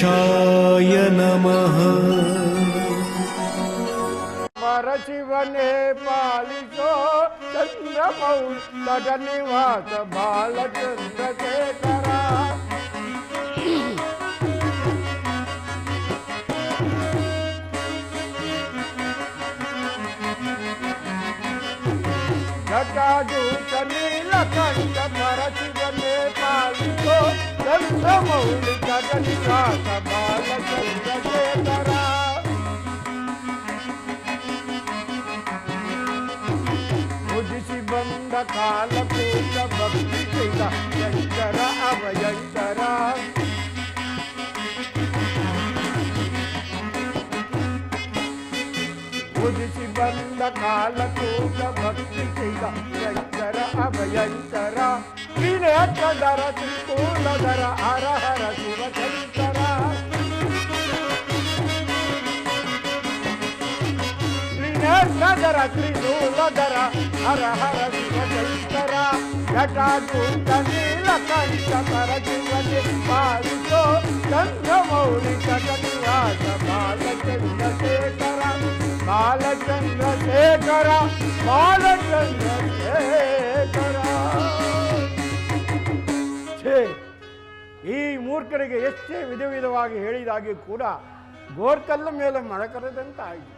ಗಣೇಶಾಯ ನಮಃ. ಶಿವನೇ ಪಾಲಿಸೋ ಚಂದ್ರಮೌಳಿ ತಟ ನಿವಾಸ ಬಾಲಚಂದ್ರಶೇಖರ. ಜಟಾಜೂಟ ನೀಲಕಂಠ ಪರಶಿವನೇ ಪಾಲಿಸೋ ಚಂದ್ರಮೌಳಿ ತಟ ನಿವಾಸ ಬಾಲಚಂದ್ರಶೇಖರ. ಬಂದ ಕಾಲಕೂಟ ಭಕ್ತಿ ಚೈತ ಶಂಕರ ಅಭಯಂಕರ. ಉದಿಸಿ ಬಂದ ಕಾಲಕೂಟ ಭಕ್ತಿ ಚೈತ ಶಂಕರ ಅಭಯಂಕರ. ತ್ರಿನೇತ್ರಧರ ತ್ರಿಕೂಲಧರ ಹರ ಹರ ಶಿವಶಂಕರ. ತ್ರಿನೇತ್ರಧರ ತ್ರಿಶೂಲಧರ ಹರ ಹರ ಶಿವಶಂಕರ. ಜಟಾಜೂಟ ನೀಲಕಂಠ ಪರಶಿವನೇ ಪಾಲಿಸೋ ಚಂದ್ರಮೌಳಿ ತಟ ನಿವಾಸ ಬಾಲಚಂದ್ರಶೇಖರ. ಬಾಲಚಂದ್ರಶೇಖರ ಬಾಲಚಂದ್ರಶೇಖರ. ಛೇ, ಈ ಮೂರ್ಖರಿಗೆ ಎಷ್ಟೇ ವಿಧ ವಿಧವಾಗಿ ಹೇಳಿದಾಗಿ ಕೂಡ ಗೋರ್ಕಲ್ಲ ಮೇಲೆ ಮಳಕರದಂತಾಯಿತು.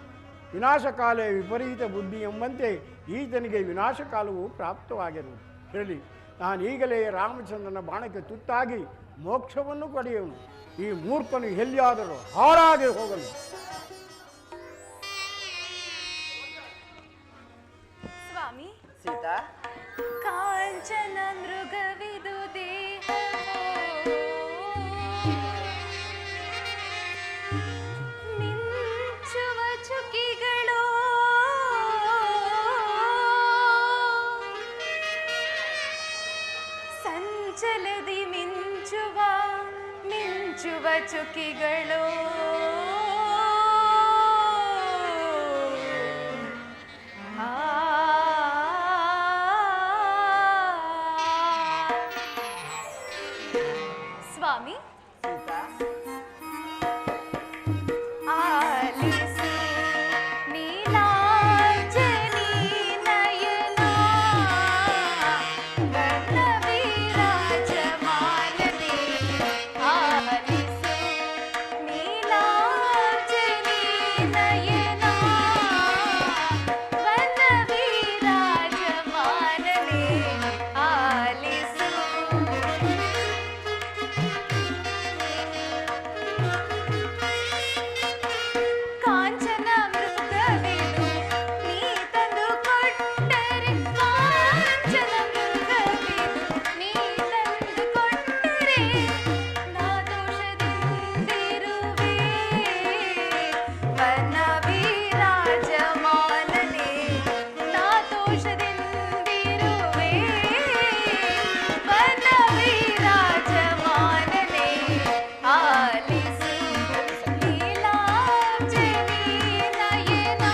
ವಿನಾಶಕಾಲೇ ವಿಪರೀತ ಬುದ್ಧಿ ಎಂಬಂತೆ ಈತನಿಗೆ ವಿನಾಶಕಾಲವು ಪ್ರಾಪ್ತವಾಗಿರುವುದು. ಹೇಳಿ, ನಾನು ಈಗಲೇ ರಾಮಚಂದ್ರನ ಬಾಣಕ್ಕೆ ತುತ್ತಾಗಿ ಮೋಕ್ಷವನ್ನು ಪಡೆಯುವನು. ಈ ಮೂರ್ಖನು ಎಲ್ಲಿಯಾದರೂ ಹಾಳಾಗಿ ಹೋಗಲು. ಸ್ವಾಮಿ ಸೀತಾ, ಕಾಂಚನ ಮೃಗವಿದು ದೇಹವೋ ಮಿಂಚುವ ಚುಕ್ಕಿಗಳು ಸಂಚಲದಿ ಮಿಂಚುವ ಚುಕ್ಕಿಗಳು ಸ್ವಾಮಿ ಸೀತಾ, ಆಲಿಸು ನೀಲಾಂಜನಿ ನಯನ ಗಣ ವಿರಾಜಮಾನನೇ. ಆಲಿಸು ನೀಲಾಂಜನಿ ನಯನ ಗಣ ವಿರಾಜಮಾನನೇ. ಆಲಿಸು ಕಾಂಚನ ಮೃಗವಿದು ನೀ ತಂದು ಕೊಟ್ಟರೆ, ಕಾಂಚನ ಮೃಗವಿದು ನೀ ತಂದು ಕೊಟ್ಟರೆ ನಾ ದೋಷದಿಂದಿರುವೆ. ವನ ವಿರಾಜಮಾನನೇ ನಾ ದೋಷದಿಂದಿರುವೆ. ವನ ವಿರಾಜಮಾನನೇ ಆಲಿಸು ನೀಲಾಂಜನಿ ನಯನ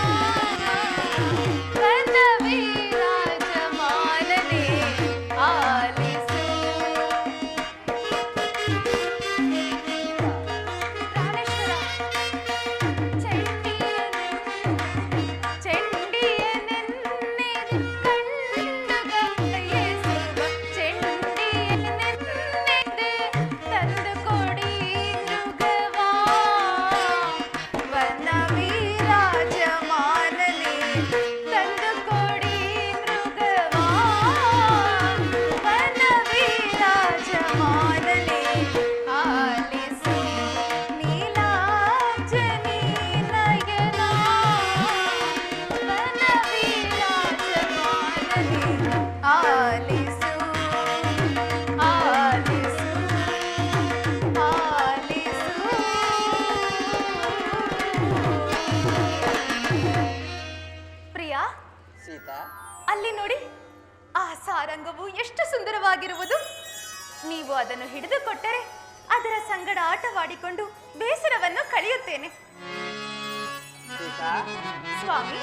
ವನ ವಿರಾಜಮಾನನೇ ಆಲಿಸು. ಪ್ರಾಣೇಶ್ವರ ಚೆಂಡಿಯನೆನ್ನೆದು ಕಂಡು ಗಮಯಿಸುವ ಚೆಂಡಿಯನೆನ್ನೆದೆ ತಂದು ಕೊಡಿ ಮೃಗವಾ. ವನ ವಿರಾಜಮಾನನೇ ತಂದು ಕೊಡಿ ಮೃಗವಾ. ವನ ವಿರಾಜಮಾನನೇ ಆಲಿಸು ನೀಲಾಂಜನಿ ನಯನ ವನ ವಿರಾಜಮಾನನೇ ಆಲಿಸು. ಆಲಿಸು ಆಲಿಸು. ಪ್ರಿಯಾ, ಸೀತಾ, ಅಲ್ಲಿ ನೋಡಿ, ಆ ಸಾರಂಗವು ಎಷ್ಟು ಸುಂದರವಾಗಿರುವುದು. ನೀವು ಅದನ್ನು ಹಿಡಿದುಕೊಟ್ಟರೆ ಅದರ ಸಂಗಡ ಆಟವಾಡಿಕೊಂಡು ಬೇಸರವನ್ನು ಕಳೆಯುತ್ತೇನೆ. ಸೀತಾ, ಸ್ವಾಮಿ,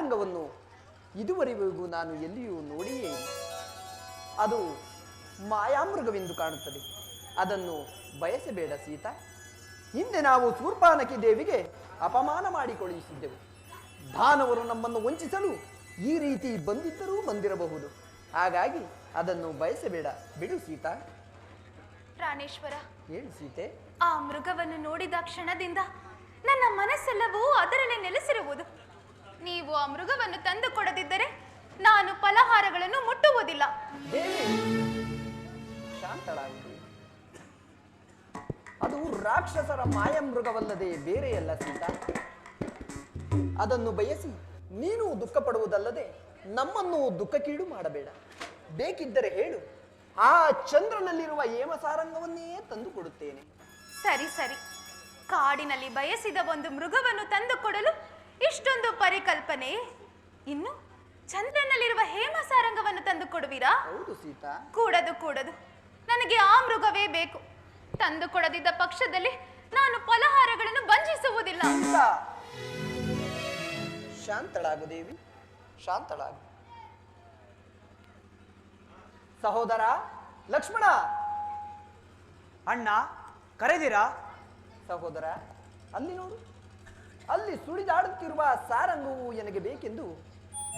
ಸಾರಂಗವನ್ನು ಇದುವರೆಗೂ ನಾನು ಎಲ್ಲಿಯೂ ನೋಡಿಯೇ ಇಲ್ಲ. ಅದು ಮಾಯಾಮೃಗವೆಂದು ಕಾಣುತ್ತದೆ. ಅದನ್ನು ಬಯಸಬೇಡ ಸೀತಾ. ಹಿಂದೆ ನಾವು ಶೂರ್ಪಾನಕಿ ದೇವಿಗೆ ಅಪಮಾನ ಮಾಡಿ ಕಳುಹಿಸಿದ್ದೆವು. ದಾನವರು ನಮ್ಮನ್ನು ವಂಚಿಸಲು ಈ ರೀತಿ ಬಂದಿರಬಹುದು. ಹಾಗಾಗಿ ಅದನ್ನು ಬಯಸಬೇಡ, ಬಿಡು ಸೀತಾ. ಪ್ರಾಣೇಶ್ವರ, ಹೇಳು ಸೀತೆ. ಆ ಮೃಗವನ್ನು ನೋಡಿದ ಕ್ಷಣದಿಂದ ನನ್ನ ಮನಸ್ಸೆಲ್ಲವೂ ಅದರಲ್ಲೇ ನೆಲೆಸಿರುವುದು. ನೀವು ಆ ಮೃಗವನ್ನು ತಂದು ಕೊಡದಿದ್ದರೆ ನಾನು ಫಲಹಾರಗಳನ್ನು ಮುಟ್ಟುವುದಿಲ್ಲ. ದೇವಿ, ಶಾಂತಳಾಗುವುದು. ಅದು ರಾಕ್ಷಸರ ಮಾಯಮೃಗವಲ್ಲದೆ ಬೇರೆಯಲ್ಲ ಸೀತಾ. ಅದನ್ನು ಬಯಸಿ ನೀನು ದುಃಖ ಪಡುವುದಲ್ಲದೆ ನಮ್ಮನ್ನು ದುಃಖಕ್ಕೀಡು ಮಾಡಬೇಡ. ಬೇಕಿದ್ದರೆ ಹೇಳು, ಆ ಚಂದ್ರನಲ್ಲಿರುವ ಹೇಮಸಾರಂಗವನ್ನೇ ತಂದು ಕೊಡುತ್ತೇನೆ. ಸರಿ ಸರಿ, ಕಾಡಿನಲ್ಲಿ ಬಯಸಿದ ಒಂದು ಮೃಗವನ್ನು ತಂದು ಕೊಡಲು ಇಷ್ಟೊಂದು ಪರಿಕಲ್ಪನೆ. ಇನ್ನು ಚಂದ್ರನಲ್ಲಿರುವ ಹೇಮಸಾರಂಗವನ್ನು ತಂದು ಕೊಡುವಿರಾ? ಹೌದು ಸೀತಾ. ಕೂಡದು ನನಗೆ ಆ ಮೃಗವೇ ಬೇಕು. ತಂದು ಕೊಡದಿದ್ದ ಪಕ್ಷದಲ್ಲಿ ನಾನು ಫಲಹಾರಗಳನ್ನು ಬಂಧಿಸುವುದಿಲ್ಲ. ಶಾಂತಳಾಗು ದೇವಿ, ಶಾಂತಳಾಗು. ಸಹೋದರ ಲಕ್ಷ್ಮಣ. ಅಣ್ಣ, ಕರೆದಿರಾ? ಸಹೋದರ, ಅಲ್ಲಿ ನೋಡು. ಅಲ್ಲಿ ಸುಳಿದಾಡುತ್ತಿರುವ ಸಾರಂಗವು ನನಗೆ ಬೇಕೆಂದು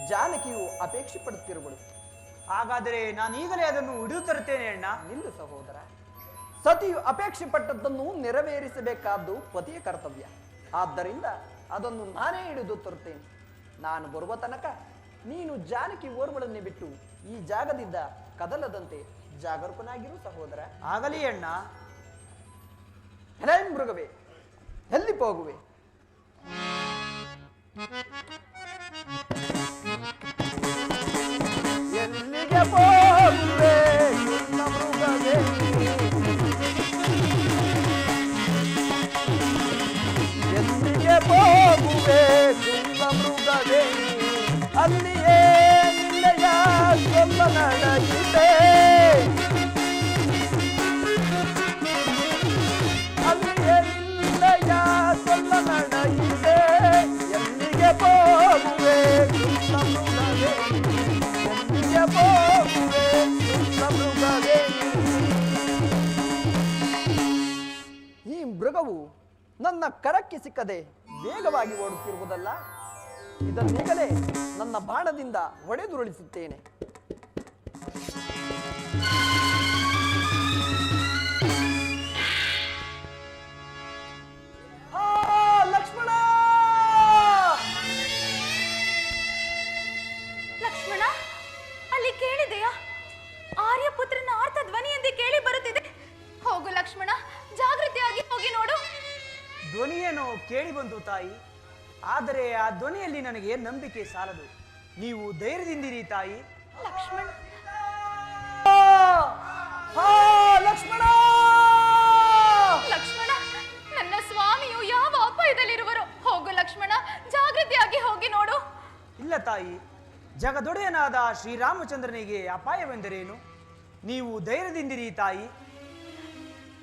ಜಾನಕಿಯು ಅಪೇಕ್ಷೆ ಪಡುತ್ತಿರುವಳು. ಹಾಗಾದರೆ ನಾನು ಈಗಲೇ ಅದನ್ನು ಹಿಡಿದು ತರುತ್ತೇನೆ ಅಣ್ಣ. ನಿಲ್ಲು ಸಹೋದರ. ಸತಿಯು ಅಪೇಕ್ಷೆ ಪಟ್ಟದ್ದನ್ನು ನೆರವೇರಿಸಬೇಕಾದ್ದು ಪತಿಯ ಕರ್ತವ್ಯ. ಆದ್ದರಿಂದ ಅದನ್ನು ನಾನೇ ಹಿಡಿದು ತರುತ್ತೇನೆ. ನಾನು ಬರುವ ತನಕ ನೀನು ಜಾನಕಿ ಓರ್ವಳನ್ನೇ ಬಿಟ್ಟು ಈ ಜಾಗದಿಂದ ಕದಲದಂತೆ ಜಾಗರೂಕನಾಗಿರು ಸಹೋದರ. ಆಗಲಿ ಅಣ್ಣ. ಎಲೆ ಮೃಗವೇ, ಎಲ್ಲಿ ಹೋಗುವೆ? ಎಲ್ಲಿಗೆ ಹೋಗುವೆ ಮೃಗವೇ? ಎಲ್ಲಿಗೆ ಹೋಗುವೆ ಮೃಗವೇ? ಅಲ್ಲಿಯೇ ನಿನ್ನಯ ಸ್ವಲ್ಪ ನಡೆಯಿದೆ. ಅಲ್ಲಿಯೇ ನಿನ್ನಯ ಸ್ವಲ್ಪ ನಡೆಯಿದೆ. ಎಲ್ಲಿಗೆ ಹೋಗುವೆ ಮೃಗವೇ? ಎಲ್ಲಿಗೆ ಹೋಗುವೆ ಮೃಗವೇ? ಈ ಮೃಗವು ನನ್ನ ಕರಕ್ಕೆ ಸಿಕ್ಕದೆ ವೇಗವಾಗಿ ಓಡುತ್ತಿರುವುದಲ್ಲ. ಇದನ್ನೀಗಲೇ ನನ್ನ ಬಾಣದಿಂದ ಹೊಡೆದುರುಳಿಸುತ್ತೇನೆ. ಲಕ್ಷ್ಮಣ! ಲಕ್ಷ್ಮಣ, ಅಲ್ಲಿ ಕೇಳಿದೆಯಾ? ಆರ್ಯಪುತ್ರನ ಆರ್ಥ ಧ್ವನಿಯಂತೆ ಕೇಳಿ ಬರುತ್ತಿದೆ. ಹೋಗು ಲಕ್ಷ್ಮಣ, ಜಾಗೃತಿಯಾಗಿ ಹೋಗಿ ನೋಡು. ಧ್ವನಿಯೇನೋ ಕೇಳಿ ಬಂತು ತಾಯಿ, ಆದರೆ ಆ ಧ್ವನಿಯಲ್ಲಿ ನನಗೆ ನಂಬಿಕೆ ಸಾಲದು. ನೀವು ಧೈರ್ಯದಿಂದಿರಿ ತಾಯಿ. ಲಕ್ಷ್ಮಣ, ಲಕ್ಷ್ಮಣ! ಲಕ್ಷ್ಮಣ, ನನ್ನ ಸ್ವಾಮಿಯು ಯಾವ ಅಪಾಯದಲ್ಲಿರುವರು? ಹೋಗು ಲಕ್ಷ್ಮಣ, ಜಾಗೃತಿಯಾಗಿ ಹೋಗಿ ನೋಡು. ಇಲ್ಲ ತಾಯಿ, ಜಗದೊಡೆಯನಾದ ಶ್ರೀರಾಮಚಂದ್ರನಿಗೆ ಅಪಾಯವೆಂದರೇನು? ನೀವು ಧೈರ್ಯದಿಂದಿರಿ ತಾಯಿ.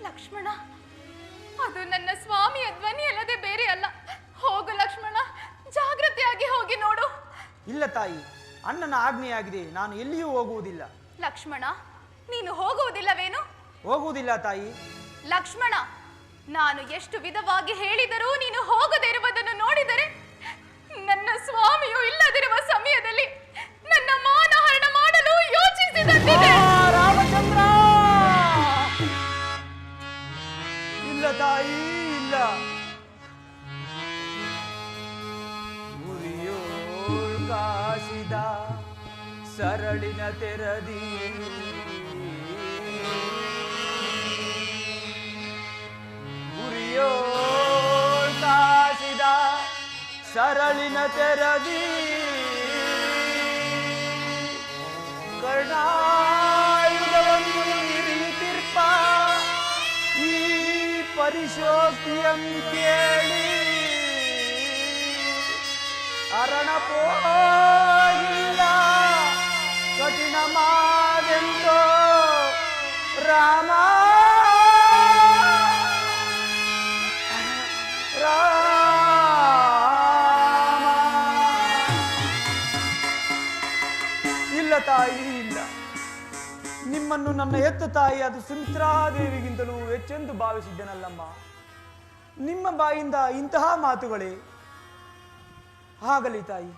ಲಕ್ಷ್ಮಣ, ಅದು ನನ್ನ ಸ್ವಾಮಿಯ ಧ್ವನಿ ಅಲ್ಲದೆ ಬೇರೆ ಅಲ್ಲ. ಹೋಗು ಲಕ್ಷ್ಮಣ, ಜಾಗೃತಿಯಾಗಿ ಹೋಗಿ ನೋಡು. ಇಲ್ಲ ತಾಯಿ, ಅಣ್ಣನ ಆಜ್ಞೆಯಾಗಿದೆ, ನಾನು ಎಲ್ಲಿಯೂ ಹೋಗುವುದಿಲ್ಲ. ಲಕ್ಷ್ಮಣ, ನೀನು ಹೋಗುವುದಿಲ್ಲವೇನು? ಹೋಗುವುದಿಲ್ಲ ತಾಯಿ. ಲಕ್ಷ್ಮಣ, ನಾನು ಎಷ್ಟು ವಿಧವಾಗಿ ಹೇಳಿದರೂ ನೀನು ಹೋಗದೇ ಇರುವುದನ್ನು ನೋಡಿದರೆ ನನ್ನ ಸ್ವಾಮಿಯು ಇಲ್ಲದಿರುವ ಸಮಯದಲ್ಲಿ ನನ್ನ ಮಾನಹರಣ ಮಾಡಲು ಯೋಚಿಸಿದಂತಿದೆ. ರಾಮಚಂದ್ರ! ಇಲ್ಲ ತಾಯಿ, ಇಲ್ಲ. ಗುರಿಯೋಳ್ ಕಾಸಿದ ಸರಳಿನ ತೆರದಿ ಗುರಿಯೋಳ್ ಕಾಸಿದ ಸರಳಿನ ತೆರದಿ ಕರ್ಣಾಯುಧವನ್ನು ಇರಿತಿರ್ಪ ಈ ಪರಿಶೋಕ್ತಿಯಂ ಕೇಳಿ ಅರಣ ಪೋಗಿಲ್ಲ ಕಠಿಣ ಮಾದೆಂದೋ ರಾಮ ರಾಮ. ಇಲ್ಲ ತಾಯಿ, ಇಲ್ಲ. ನಿಮ್ಮನ್ನು ನನ್ನ ಹೆತ್ತ ತಾಯಿ ಅದು ಸುಮಿತ್ರಾದೇವಿಗಿಂತಲೂ ಹೆಚ್ಚೆಂದು ಭಾವಿಸಿದ್ದನಲ್ಲಮ್ಮ. ನಿಮ್ಮ ಬಾಯಿಂದ ಇಂತಹ ಮಾತುಗಳೇ ಆಗಲಿ ತಾಯಿ.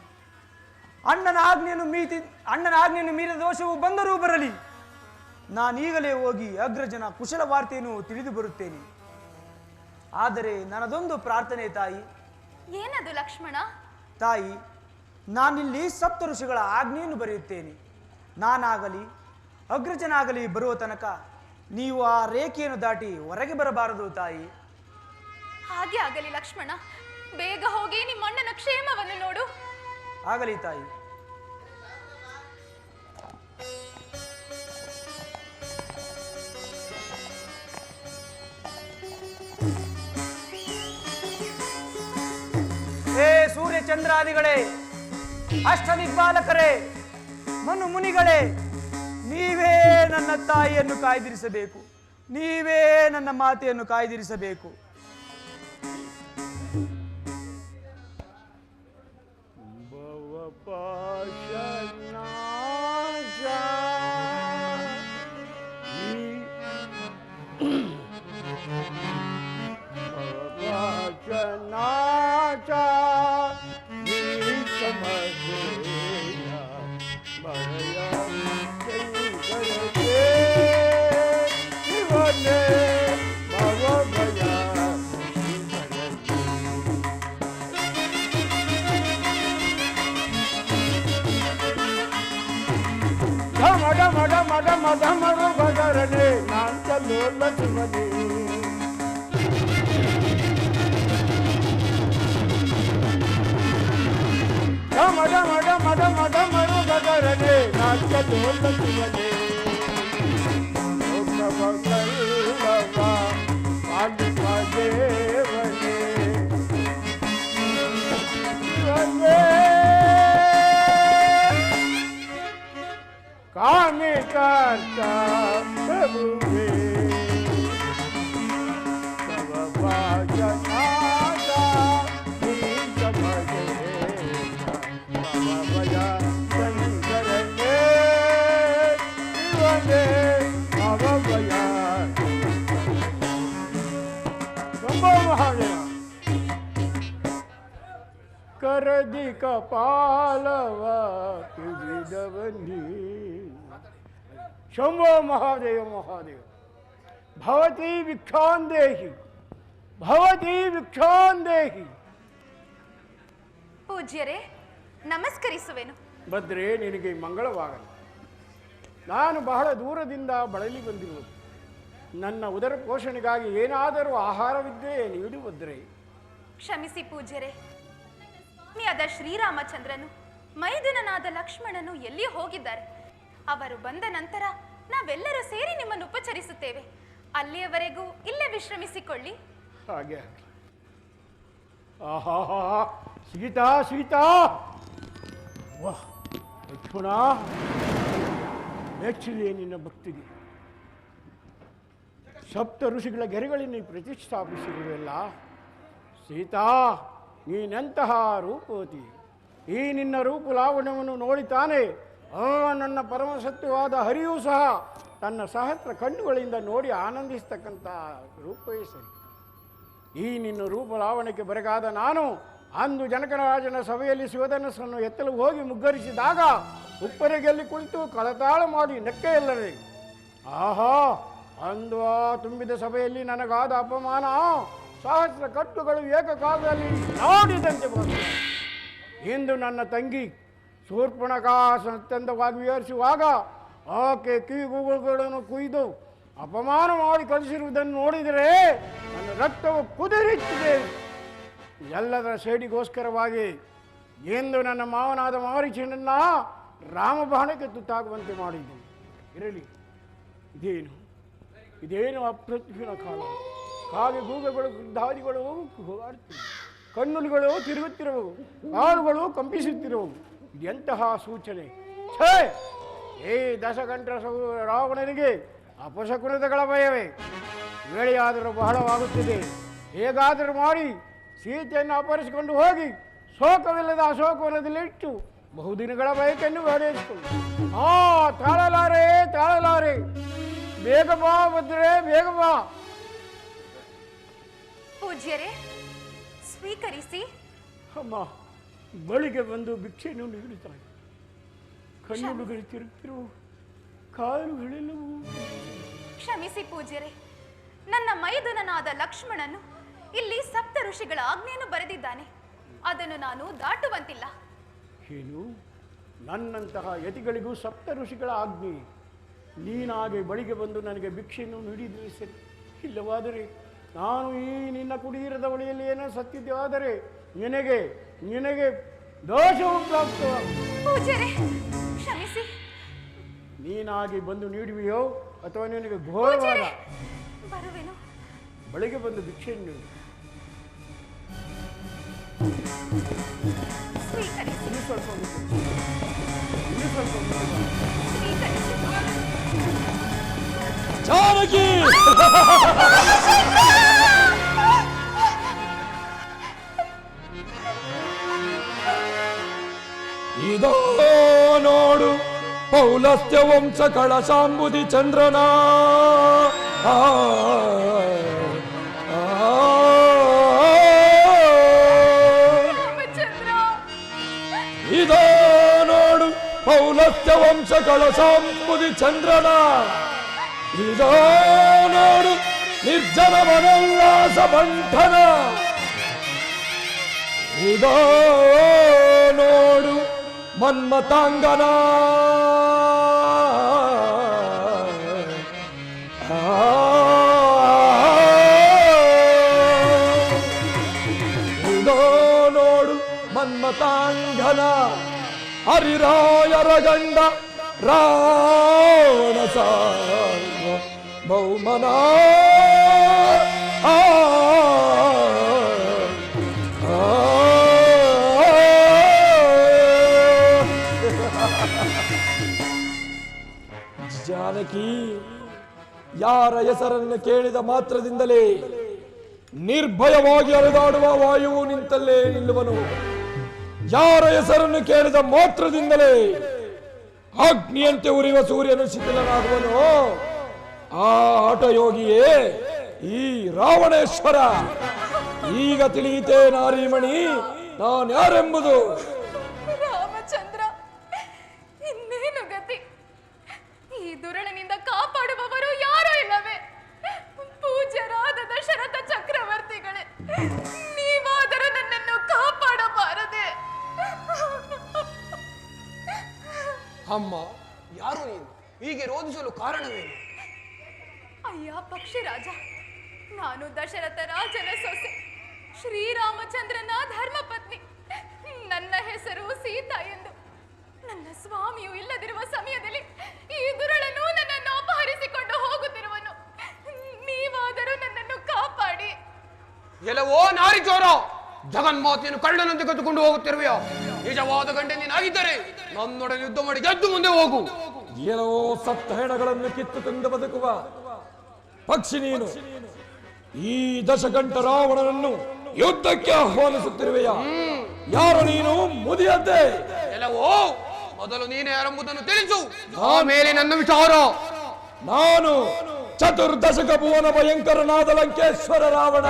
ಅಣ್ಣನ ಆಜ್ಞೆಯನ್ನು ಮೀರಿದ ದೋಷವು ಬಂದರೂ ಬರಲಿ, ನಾನೀಗಲೇ ಹೋಗಿ ಅಗ್ರಜನ ಕುಶಲ ವಾರ್ತೆಯನ್ನು ತಿಳಿದು ಬರುತ್ತೇನೆ. ಆದರೆ ನನ್ನದೊಂದು ಪ್ರಾರ್ಥನೆ ತಾಯಿ. ಏನದು ಲಕ್ಷ್ಮಣ? ತಾಯಿ, ನಾನಿಲ್ಲಿ ಸಪ್ತ ಋಷಿಗಳ ಆಜ್ಞೆಯನ್ನು ಬರೆಯುತ್ತೇನೆ. ನಾನಾಗಲಿ ಅಗ್ರಜನಾಗಲಿ ಬರುವ ತನಕ ನೀವು ಆ ರೇಖೆಯನ್ನು ದಾಟಿ ಹೊರಗೆ ಬರಬಾರದು ತಾಯಿ. ಹಾಗೆ ಆಗಲಿ ಲಕ್ಷ್ಮಣ. ಬೇಗ ಹೋಗಿ ನಿಮ್ಮ ಅಣ್ಣನ ಕ್ಷೇಮವನ್ನು ನೋಡು. ಆಗಲಿ ತಾಯಿ. ಹೇ ಸೂರ್ಯ ಚಂದ್ರಾದಿಗಳೇ, ಅಷ್ಟದಿಗ್ಪಾಲಕರೇ, ಮನು ಮುನಿಗಳೇ, ನೀವೇ ನನ್ನ ತಾಯಿಯನ್ನು ಕಾಯ್ದಿರಿಸಬೇಕು. ನೀವೇ ನನ್ನ ಮಾತೆಯನ್ನು ಕಾಯ್ದಿರಿಸಬೇಕು. ಮಧಮರು ಬದರನೆ ನಾಂಚಲೋಲ ಸುಮನೆ ಮಡ ಮಡ ಮಡ ಮಧಮರು ಬದರನೆ ನಾಂಚಲೋಲ ಸುಮನೆ ಪಾಂಡುದೇವನೇ कामे करता प्रभुवे सब बाजनादा ही समझे बाबा बजा शंकर के जीवने बाबा बजा शंभो महादेव करदी कपालव पिविदवनी शंभो महादेव महादेव भवती भिक्षांदेहि भवती भिक्षांदेहि. ಪೂಜ್ಯರೇ, ನಮಸ್ಕರಿಸುವೆನು. ಭದ್ರೆ, ನಿನಗೆ ಮಂಗಳವಾಗಲಿ. ನಾನು ಬಹಳ ದೂರದಿಂದ ಬಳಲಿ ಬಂದಿರುವುದು. ನನ್ನ ಉದರ ಪೋಷಣೆಗಾಗಿ ಏನಾದರೂ ಆಹಾರವಿದ್ದೇ ನೀಡು ಭದ್ರೆ. ಕ್ಷಮಿಸಿ ಪೂಜ್ಯರೇ, ಸ್ವಾಮಿಯಾದ ಶ್ರೀರಾಮಚಂದ್ರನು ಮೈದುನನಾದ ಲಕ್ಷ್ಮಣನು ಎಲ್ಲಿ ಹೋಗಿದ್ದಾರೆ. ಅವರು ಬಂದ ನಂತರ ನಾವೆಲ್ಲರೂ ಸೇರಿ ನಿಮ್ಮನ್ನು ಉಪಚರಿಸುತ್ತೇವೆ. ಅಲ್ಲಿಯವರೆಗೂ ಇಲ್ಲೇ ವಿಶ್ರಮಿಸಿಕೊಳ್ಳಿ. ಹಾಗೆ ಆಹಾ, ಸೀತಾ ಸೀತಾ, ವಾಹ್ ಲಕ್ಷ್ಮಣ, ಮೆಚ್ಚಿದೆ ನಿನ್ನ ಭಕ್ತಿಗೆ. ಸಪ್ತ ಋಷಿಗಳ ಗೆರೆಗಳನ್ನು ಪ್ರತಿಷ್ಠಾಪಿಸಿರುವೆಲ್ಲ. ಸೀತಾ, ನೀನೆಂತಹ ರೂಪವತಿ. ಈ ನಿನ್ನ ರೂಪ ಲಾವಣ್ಯವನ್ನು ನೋಡಿತಾನೆ ನನ್ನ ಪರಮಸತ್ಯವಾದ ಹರಿಯೂ ಸಹ ತನ್ನ ಸಹಸ್ರ ಕಣ್ಣುಗಳಿಂದ ನೋಡಿ ಆನಂದಿಸ್ತಕ್ಕಂಥ ರೂಪವೇ ಸರಿ. ಈ ನಿನ್ನ ರೂಪ ಲಾವಣ್ಯಕ್ಕೆ ಬೆರಗಾದ ನಾನು ಅಂದು ಜನಕರಾಜನ ಸಭೆಯಲ್ಲಿ ಶಿವಧನಸ್ಸನ್ನು ಎತ್ತಲು ಹೋಗಿ ಮುಗ್ಗರಿಸಿದಾಗ ಉಪ್ಪರಿಗೆಯಲ್ಲಿ ಕುಳಿತು ಕಳತಾಳ ಮಾಡಿ ನೆಕ್ಕೆಯಲ್ಲದೆ. ಆಹಾ, ಅಂದು ಆ ತುಂಬಿದ ಸಭೆಯಲ್ಲಿ ನನಗಾದ ಅಪಮಾನ ಸಹಸ್ರ ಕಟ್ಟುಗಳು ಏಕಕಾಲದಲ್ಲಿ ನಾಡಿದಂತೆ ಬಂತು. ಇಂದು ನನ್ನ ತಂಗಿ ಶೂರ್ಪಣಖಾಸತ್ಯಂತವಾಗಿ ವಿವರಿಸುವಾಗ ಆಕೆ ಕಿವಿಗಳನ್ನು ಕುಯ್ದು ಅಪಮಾನ ಮಾಡಿ ಕಳಿಸಿರುವುದನ್ನು ನೋಡಿದರೆ ನನ್ನ ರಕ್ತವು ಕುದಿರಿಟ್ಟಿದೆ. ಎಲ್ಲದರ ಸೇಡಿಗೋಸ್ಕರವಾಗಿ ಎಂದು ನನ್ನ ಮಾವನಾದ ಮಾರೀಚನನ್ನ ರಾಮಬಾಣಕ್ಕೆ ತುತ್ತಾಗುವಂತೆ ಮಾಡಿದ್ದು. ಇರಲಿ, ಇದೇನು ಅಪ್ರತಿಭಿನ ಕಾಲ. ಕಾಗೆ ಗೂಗಗಳು ದಾರಿಗಳು ಹೋಗಾಡ್ತಿವೆ, ಕಣ್ಣುಗಳು ತಿರುಗುತ್ತಿರುವವು, ಕಾಲುಗಳು ಕಂಪಿಸುತ್ತಿರುವವು. ಇದೆಂತಹ ಸೂಚನೆ! ಛೇ, ಈ ದಶಕಂಠ ರಾವಣನಿಗೆ ಅಪಶಕುನಗಳ ಭಯವೇ. ವೇಳೆಯಾದರೂ ಬಹಳವಾಗುತ್ತಿದೆ. ಹೇಗಾದರೂ ಮಾಡಿ ಸೀತೆಯನ್ನು ಅಪಹರಿಸಿಕೊಂಡು ಹೋಗಿ ಶೋಕವಿಲ್ಲದ ಅಶೋಕವನದಲ್ಲಿಟ್ಟು ಬಹುದಿನಗಳ ಬಯಕೆಯನ್ನು ಈಡೇರಿಸಿಕೊಂಡು ತಾಳಲಾರೆ ಬೇಗ ಬಾ ಭದ್ರೆ, ಬೇಗ ಬಾ. ಪೂಜ್ಯರೇ, ಸ್ವೀಕರಿಸಿ. ಅಮ್ಮ ಬಳಿಗೆ ಬಂದು ಭಿಕ್ಷೆಯನ್ನು ನೀಡುತ್ತಾನೆ. ಕಣ್ಣುಗಳು ತಿರುಗುತ್ತಿರುವ ಕಾಲುಗಳೆಲ್ಲವೂ. ಕ್ಷಮಿಸಿ ಪೂಜ್ಯರೇ, ನನ್ನ ಮೈದುನನಾದ ಲಕ್ಷ್ಮಣನು ಇಲ್ಲಿ ಸಪ್ತ ಋಷಿಗಳ ಆಜ್ಞೆಯನ್ನು ಬರೆದಿದ್ದಾನೆ. ಅದನ್ನು ನಾನು ದಾಟುವಂತಿಲ್ಲ. ಏನು, ನನ್ನಂತಹ ಯತಿಗಳಿಗೂ ಸಪ್ತ ಋಷಿಗಳ ಆಜ್ಞೆ? ನೀನಾಗೆ ಬಳಿಗೆ ಬಂದು ನನಗೆ ಭಿಕ್ಷೆಯನ್ನು ನೀಡಿದರೆ ಸರಿ. ಇಲ್ಲವಾದರೆ ನಾನು ಈ ನಿನ್ನ ಕುಟೀರದ ಬಳಿಯಲ್ಲಿ ಏನೋ ಸತ್ತಿದ್ದಾದರೆ ನಿನಗೆ ದೋಷವು ಪ್ರಾಪ್ತವಾಗುವುದು. ಪೂಜ್ಯರೇ, ಕ್ಷಮಿಸಿ. ನೀನಾಗಿ ಬಂದು ನೀಡುವೆಯೋ ಅಥವಾ ನಿನಗೆ ಘೋರವಾದ? ಬರುವೆನು. ಬಳಿಗೆ ಬಂದು ಭಿಕ್ಷೆಯನ್ನು ನೀಡು. ಸ್ವೀಕರಿಸಿ. ಇನ್ನು ಸ್ವಲ್ಪ ಸ್ವೀಕರಿಸಿ. ಜಾನಕಿ ಇದೋ ನೋಡು ಪೌಲಸ್ತ್ಯ ವಂಶ ಕಳಶಾಂಬುದಿ ಚಂದ್ರನ ಇದೋ ನೋಡು ಪೌಲಸ್ತ್ಯ ವಂಶ ಕಳಶಾಂಬುದಿ ಚಂದ್ರನ. ಇದೋ ನೋಡು ನಿರ್ಜನ ವನೋಲ್ಲಾಸ ಬಂಧನ. ಇದೋ ನೋಡು ಮನ್ಮತಾಂಗನ. ಇದೋ ನೋಡು ಮನ್ಮತಾಂಗನ. ಹರಿರಾಯರ ಗಂಡ ರಾವಣ ಬಹುಮನ. ಜಾನಕಿ, ಯಾರ ಹೆಸರನ್ನು ಕೇಳಿದ ಮಾತ್ರದಿಂದಲೇ ನಿರ್ಭಯವಾಗಿ ಅಲೆದಾಡುವ ವಾಯುವು ನಿಂತಲ್ಲೇ ನಿಲ್ಲುವನು. ಯಾರ ಹೆಸರನ್ನು ಕೇಳಿದ ಮಾತ್ರದಿಂದಲೇ ಅಗ್ನಿಯಂತೆ ಉರಿಯುವ ಸೂರ್ಯನು ಶಿಥಿಲನಾಗುವನು. ಆ ಹಠಯೋಗಿಯೇ ಈ ರಾವಣೇಶ್ವರ. ಈಗ ತಿಳಿಯಿತೇ ನಾರಿಮಣಿ ನಾನ್ಯಾರೆಂಬುದು. ರಾಮಚಂದ್ರ, ಇನ್ನೇನು ಗತಿ? ಈ ದುರಳನಿಂದ ಕಾಪಾಡುವವರು ಯಾರೂ ಇಲ್ಲವೇ? ಪೂಜ್ಯರಾದ ದಶರಥ ಚಕ್ರವರ್ತಿಗಳೇ, ನೀವಾದರೂ ನನ್ನನ್ನು ಕಾಪಾಡಬಾರದೆ? ಅಮ್ಮ, ಯಾರು ನೀನು? ಹೀಗೆ ರೋಧಿಸಲು ಕಾರಣವೇನು? ಅಯ್ಯ ಪಕ್ಷಿರಾಜ, ನಾನು ದಶರಥ ರಾಜನ ಸೊಸೆ, ಶ್ರೀರಾಮಚಂದ್ರನ ಧರ್ಮಪತ್ನಿ. ನನ್ನ ಹೆಸರು ಸೀತಾ ಎಂದು. ನನ್ನ ಸ್ವಾಮಿಯು ಇಲ್ಲದಿರುವ ಸಮಯದಲ್ಲಿ ಈ ದುರಳನು ನನ್ನನ್ನು ಅಪಹರಿಸಿಕೊಂಡು ಹೋಗುತ್ತಿರುವನು. ನೀವಾದರೂ ನನ್ನನ್ನು ಕಾಪಾಡಿ. ಎಲ್ಲವೋ ನಾರಿ ಚೋರ, ಜಗನ್ಮಾತೆಯನ್ನು ಕಳ್ಳನಂತೆ ಕದ್ದುಕೊಂಡು ಹೋಗುತ್ತಿರುವೆಯೋ? ನಿಜವಾದ ಗಂಡೆ ನೀನಾಗಿದ್ದರೆ ನನ್ನೊಡನೆ ಯುದ್ಧ ಮಾಡಿ ಗೆದ್ದು ಮುಂದೆ ಹೋಗು. ಏನೋ ಸತ್ತ ಹೆಣಗಳನ್ನು ಕಿತ್ತು ತಂದು ಬದುಕುವ ಪಕ್ಷಿ ನೀನು. ಈ ದಶಕಂಠ ರಾವಣನನ್ನು ಯುದ್ಧಕ್ಕೆ ಆಹ್ವಾನಿಸುತ್ತಿರುವೆಯ? ಯಾರು ನೀನು? ಮುದಿಯದ್ದೆ. ಎಲ್ಲವೋ ಮೊದಲು ನೀನೇ ಯಾರೆಂಬುದನ್ನು ತಿಳಿಸು, ಆಮೇಲೆ ನನ್ನ ವಿಚಾರ. ನಾನು ಚತುರ್ದಶಕ ಭುವನ ಭಯಂಕರನಾದ ಲಂಕೇಶ್ವರ ರಾವಣ,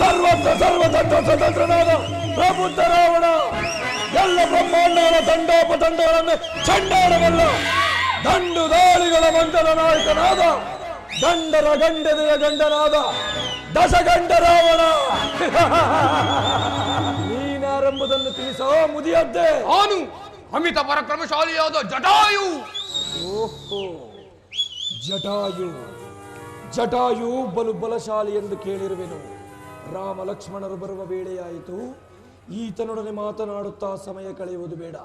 ಸರ್ವತ್ರ ಸರ್ವತಂತ್ರ ಸ್ವತಂತ್ರನಾದ ಪ್ರಬುದ್ಧ ರಾವಣ, ಎಲ್ಲ ಬ್ರಹ್ಮಾಂಡಗಳ ದಂಡೋಪದಂಡಗಳನ್ನು ಚಂಡಾಡಬಲ್ಲ ದಂಡು ದಾಳಿಗಳ ಮಂಡಲ ನಾಯಕನಾದ ಗಂಡರ ಗಂಡನೆಯ ಗಂಡನಾದ ದಶಗಂಡ ರಾವಣ. ನೀನಾರೆಂಬುದನ್ನು ತಿಳಿಸೋ ಮುದಿಯದ್ದೆ. ನಾನು ಅಮಿತ ಪರಾಕ್ರಮಶಾಲಿಯಾದ ಜಟಾಯು. ಓಹೋ, ಜಟಾಯು. ಜಟಾಯು ಬಲು ಬಲಶಾಲಿ ಎಂದು ಕೇಳಿರುವೆನು. ರಾಮ ಲಕ್ಷ್ಮಣರು ಬರುವ ವೇಳೆಯಾಯಿತು. ಈತನೊಡನೆ ಮಾತನಾಡುತ್ತಾ ಸಮಯ ಕಳೆಯುವುದು ಬೇಡ.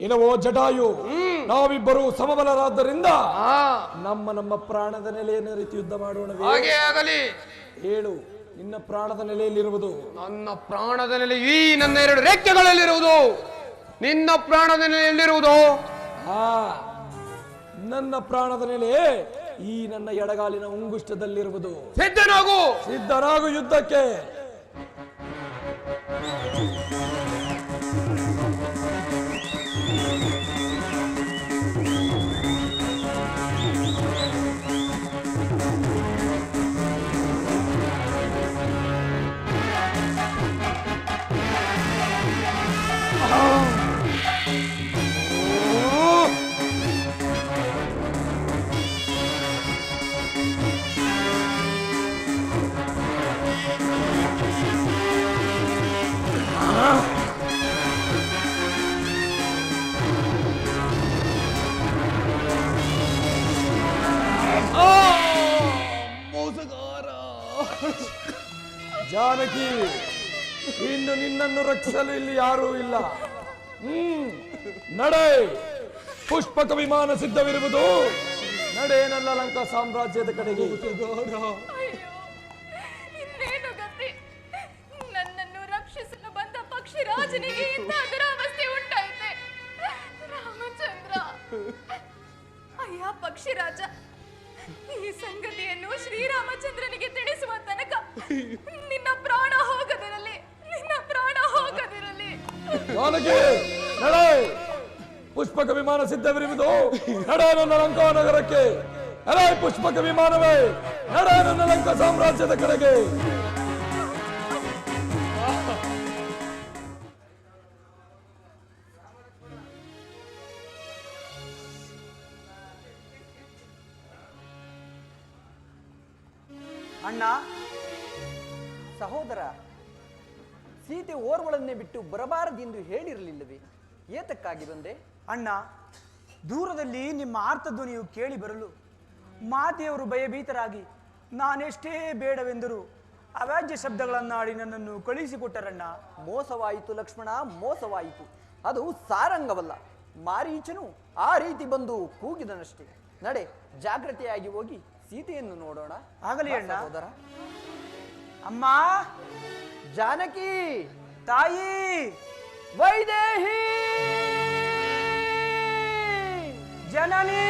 ಏನವೋ ಜಟಾಯು, ನಾವಿಬ್ಬರು ಸಮಬಲರಾದ್ದರಿಂದ ನಮ್ಮ ನಮ್ಮ ಪ್ರಾಣದ ನೆಲೆಯನ್ನು ರೀತಿ ಯುದ್ಧ ಮಾಡೋಣ. ಹಾಗೆ ಆಗಲಿ. ಹೇಳು, ನಿನ್ನ ಪ್ರಾಣದ ನೆಲೆಯಲ್ಲಿರುವುದು? ನನ್ನ ಪ್ರಾಣದ ನೆಲೆ ಈ ನನ್ನ ಎರಡು ರೆಕ್ಕೆಗಳಲ್ಲಿರುವುದು. ನಿನ್ನ ಪ್ರಾಣದ ನೆಲೆಯಲ್ಲಿರುವುದು? ನನ್ನ ಪ್ರಾಣದ ನೆಲೆ ಈ ನನ್ನ ಎಡಗಾಲಿನ ಉಂಗುಷ್ಟದಲ್ಲಿರುವುದು. ಸಿದ್ಧನಾಗು. ಸಿದ್ಧನಾಗು ಯುದ್ಧಕ್ಕೆ. ಜಾನಕಿ, ಇನ್ನು ನಿನ್ನನ್ನು ರಕ್ಷಿಸಲು ಇಲ್ಲಿ ಯಾರೂ ಇಲ್ಲ. ನಡೆ, ಪುಷ್ಪಕ ವಿಮಾನ ಸಿದ್ಧವಿರುವುದು. ನಡೆ ನನ್ನ ಲಂಕಾ ಸಾಮ್ರಾಜ್ಯದ ಕಡೆಗೆ. ಇನ್ನೇನು ಗತಿ? ನನ್ನನ್ನು ರಕ್ಷಿಸಲು ಬಂದ ಪಕ್ಷಿರಾಜನಿಗೆ ಇಂಥ ದುರಾವಸ್ಥೆ ಉಂಟಾಯಿತೆ. ರಾಮಚಂದ್ರ, ಅಯ್ಯ ಪಕ್ಷಿರಾಜ, ಈ ಸಂಗತಿಯನ್ನು ಶ್ರೀರಾಮಚಂದ್ರನಿಗೆ ತಿಳಿಸುವ ತನಕ ನಿನ್ನ ಪ್ರಾಣ ಹೋಗದಿರಲಿ, ನಿನ್ನ ಪ್ರಾಣ ಹೋಗದಿರಲಿ. ಜಾನಕಿ, ನಡೆ, ಪುಷ್ಪಕ ವಿಮಾನ ಸಿದ್ಧವಿರುವುದು. ನಡೆ ನನ್ನ ಲಂಕಾ ನಗರಕ್ಕೆ. ಅರೆ ಪುಷ್ಪಕ ವಿಮಾನವೇ, ನಡೆ ನನ್ನ ಲಂಕಾ ಸಾಮ್ರಾಜ್ಯದ ಕಡೆಗೆ. ಅಣ್ಣ, ಸಹೋದರ, ಸೀತೆ ಓರ್ವಳನ್ನೇ ಬಿಟ್ಟು ಬರಬಾರದೆಂದು ಹೇಳಿರಲಿಲ್ಲವೇ? ಏತಕ್ಕಾಗಿ ಬಂದೆ? ಅಣ್ಣ, ದೂರದಲ್ಲಿ ನಿಮ್ಮ ಆರ್ತಧ್ವನಿಯು ಕೇಳಿ ಬರಲು ಮಾತೆಯವರು ಭಯಭೀತರಾಗಿ ನಾನೆಷ್ಟೇ ಬೇಡವೆಂದರೂ ಅವ್ಯಾಜ್ಯ ಶಬ್ದಗಳನ್ನಾಡಿ ನನ್ನನ್ನು ಕಳುಹಿಸಿಕೊಟ್ಟರಣ್ಣ. ಮೋಸವಾಯಿತು ಲಕ್ಷ್ಮಣ, ಮೋಸವಾಯಿತು. ಅದು ಸಾರಂಗವಲ್ಲ. ಮಾರೀಚನು ಆ ರೀತಿ ಬಂದು ಕೂಗಿದನಷ್ಟೇ. ನಡೆ, ಜಾಗ್ರತೆಯಾಗಿ ಹೋಗಿ ಸೀತೆಯನ್ನು ನೋಡೋಣ. ಆಗಲಿ ಅಣ್ಣ. ಸಹೋದರ. ಅಮ್ಮ, ಜಾನಕಿ, ತಾಯಿ, ವೈದೇಹಿ, ಜನನಿ.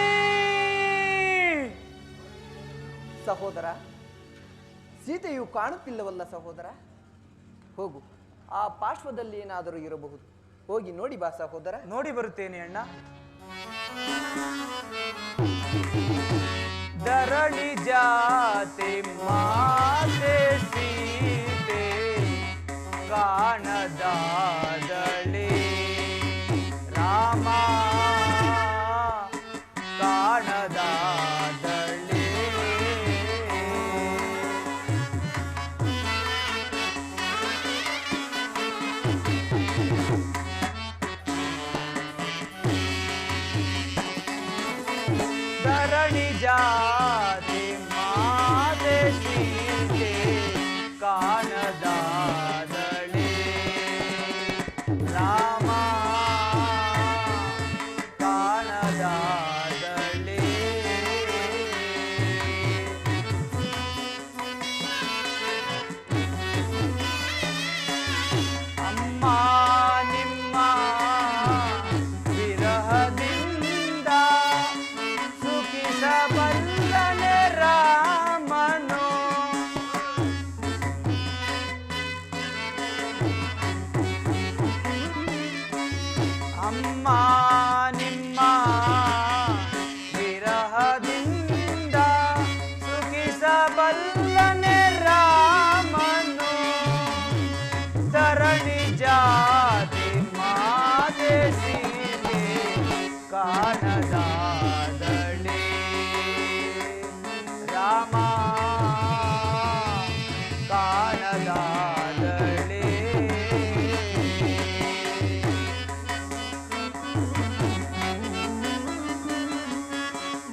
ಸಹೋದರ, ಸೀತೆಯು ಕಾಣುತ್ತಿಲ್ಲವಲ್ಲ ಸಹೋದರ? ಹೋಗು, ಆ ಪಾರ್ಶ್ವದಲ್ಲಿ ಏನಾದರೂ ಇರಬಹುದು. ಹೋಗಿ ನೋಡಿ ಬಾ ಸಹೋದರ. ನೋಡಿ ಬರುತ್ತೇನೆ ಅಣ್ಣ. ಧರಣಿ ಜಾತಿ ಮಾತೆ ಸೀತೆ ಕಾಣದಾದಳೆ ರಾಮ ಕಾಣದಾದಳೆ. ಧರಣಿ ಜಾತಿ ಮಾತೆ ಸೀತೆ ಕಾಣದಾದಳೆ ರಾಮ ಕಾಣದಾದಳೆ. ಅಮ್ಮ ನಿಮ್ಮ ವಿರಹದಿಂದ ಸುಖಿಸಬಲ್ಲನೆ ರಾಮನು. ಅಮ್ಮ ನಿಮ್ಮ ವಿರಹದಿಂದ ಸುಖಿಸಬಲ್ಲನೆ ರಾಮನು. ಧರಣಿ ಜಾತಿ ಮಾತೆ ಸೀತೆ ಕಾಣದಾದಳೆ ರಾಮ ಕಾಣದಾದಳೆ.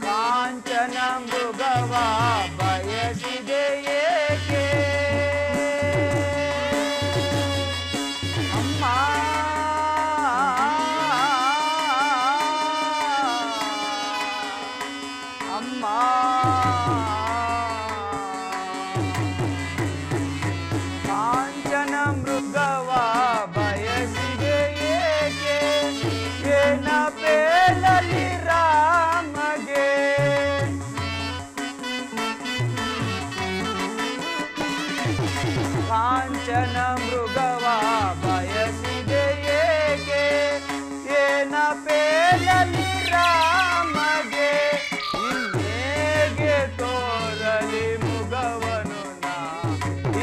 ಕಾಂಚನ ಮೃಗವ ಬಯಸಿದೆ ಏಕೆ ಅಮ್ಮ? ಅಮ್ಮ, ಕಾಂಚನ ಮೃಗವ ಬಯಸಿದೆ ಏಕೆ? ಏನ ಬೇಲಲಿ ರಾಮಗೆ? ಕಾಂಚನ ಮೃಗವ ಬಯಸಿದೆ ಏಕೆ? ಏನ ಬೇಲಲಿ ರಾಮಗೆ? ಇನ್ನೇಗೆ ತೋರಲಿ ಮುಗವನು ನಾ?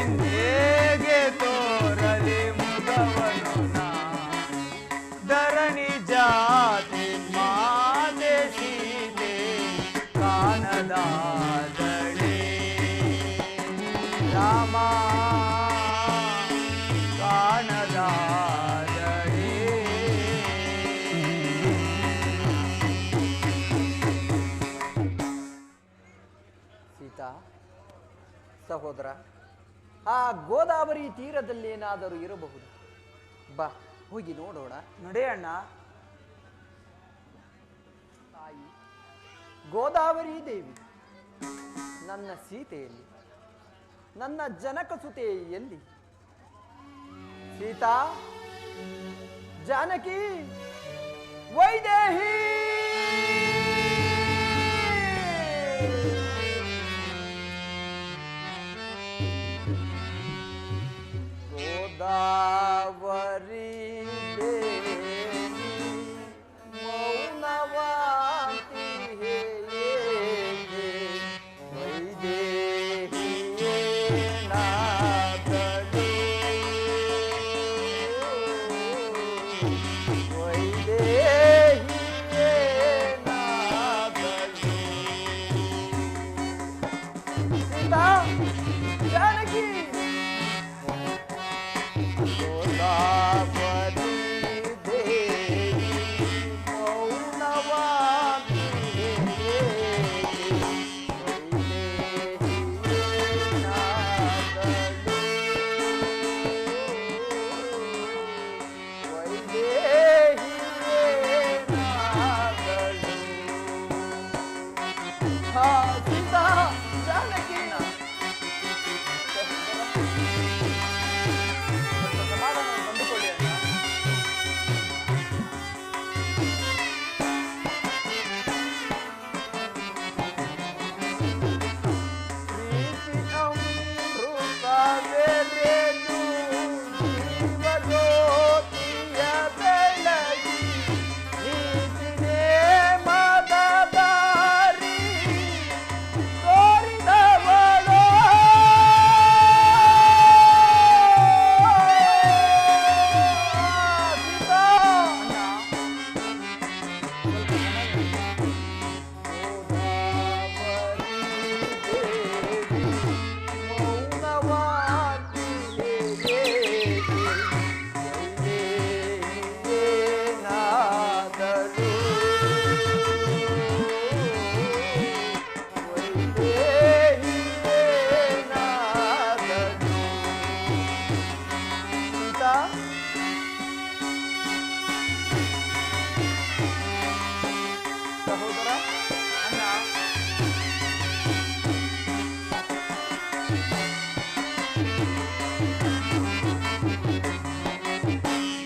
ಇನ್ನೇಗೆ ತೋರಲಿ ಮುಗವನು ನಾ? ಧರಣಿ ಜಾತಿ ಮಾತೆ ಸೀತೆ ಕಾಣದಾದಳೆ ರಾಮ ಕಾಣದಾದಳೆ. ಸೀತಾ, ಸಹೋದರ, ಆ ಗೋದಾವರಿ ತೀರದಲ್ಲೇನಾದರೂ ಇರಬಹುದು. ಬಾ ಹೋಗಿ ನೋಡೋಣ. ನಡೆ ಅಣ್ಣ. ತಾಯಿ ಗೋದಾವರಿ ದೇವಿ, ನನ್ನ ಸೀತೆಯಲ್ಲಿ, ನನ್ನ ಜನಕ ಸುತೆ ಎಲ್ಲಿ? ಸೀತಾ, ಜಾನಕಿ, ವೈದೇಹಿ, ಗೋದಾವರಿ ದೇವಿ ಮೌನವಾಂತಿ ವೈದೇಹಿಯೇ ನಾದಳು, ವೈದೇಹಿಯೇ ನಾದಳು. ಸೀತಾ, ಜಾನಕಿ, ಗೋದಾವರಿ ದೇವಿ ಮೌನವಾಂತಿ ವೈದೇಹಿಯೇ ನಾದಳು, ವೈದೇಹಿಯೇ ನಾದಳು. ಹಾ ಸೀತಾ, ಜಾನಕಿ, ಸಮಾಧಾನ ಕಂಡುಕೊಳ್ಳಿ ಅಣ್ಣ. ಪ್ರೀತಿ ಅಮೃತವೆರೆದು ಜೀವಜ್ಯೋತಿಯ ಬೆಳಗಿ ನೀತಿನೇ ಮದದಾರಿ ತೋರಿದವಳೋ. ಸೀತಾ, ಗೋದಾವರಿ ದೇವಿ ಮೌನವಾಂತಿ ವೈದೇಹಿಯೇ ನಾದಳು, ವೈದೇಹಿಯೇ ನಾದಳು. ಸೀತಾ, ಸಹೋದರ, ಅಣ್ಣ.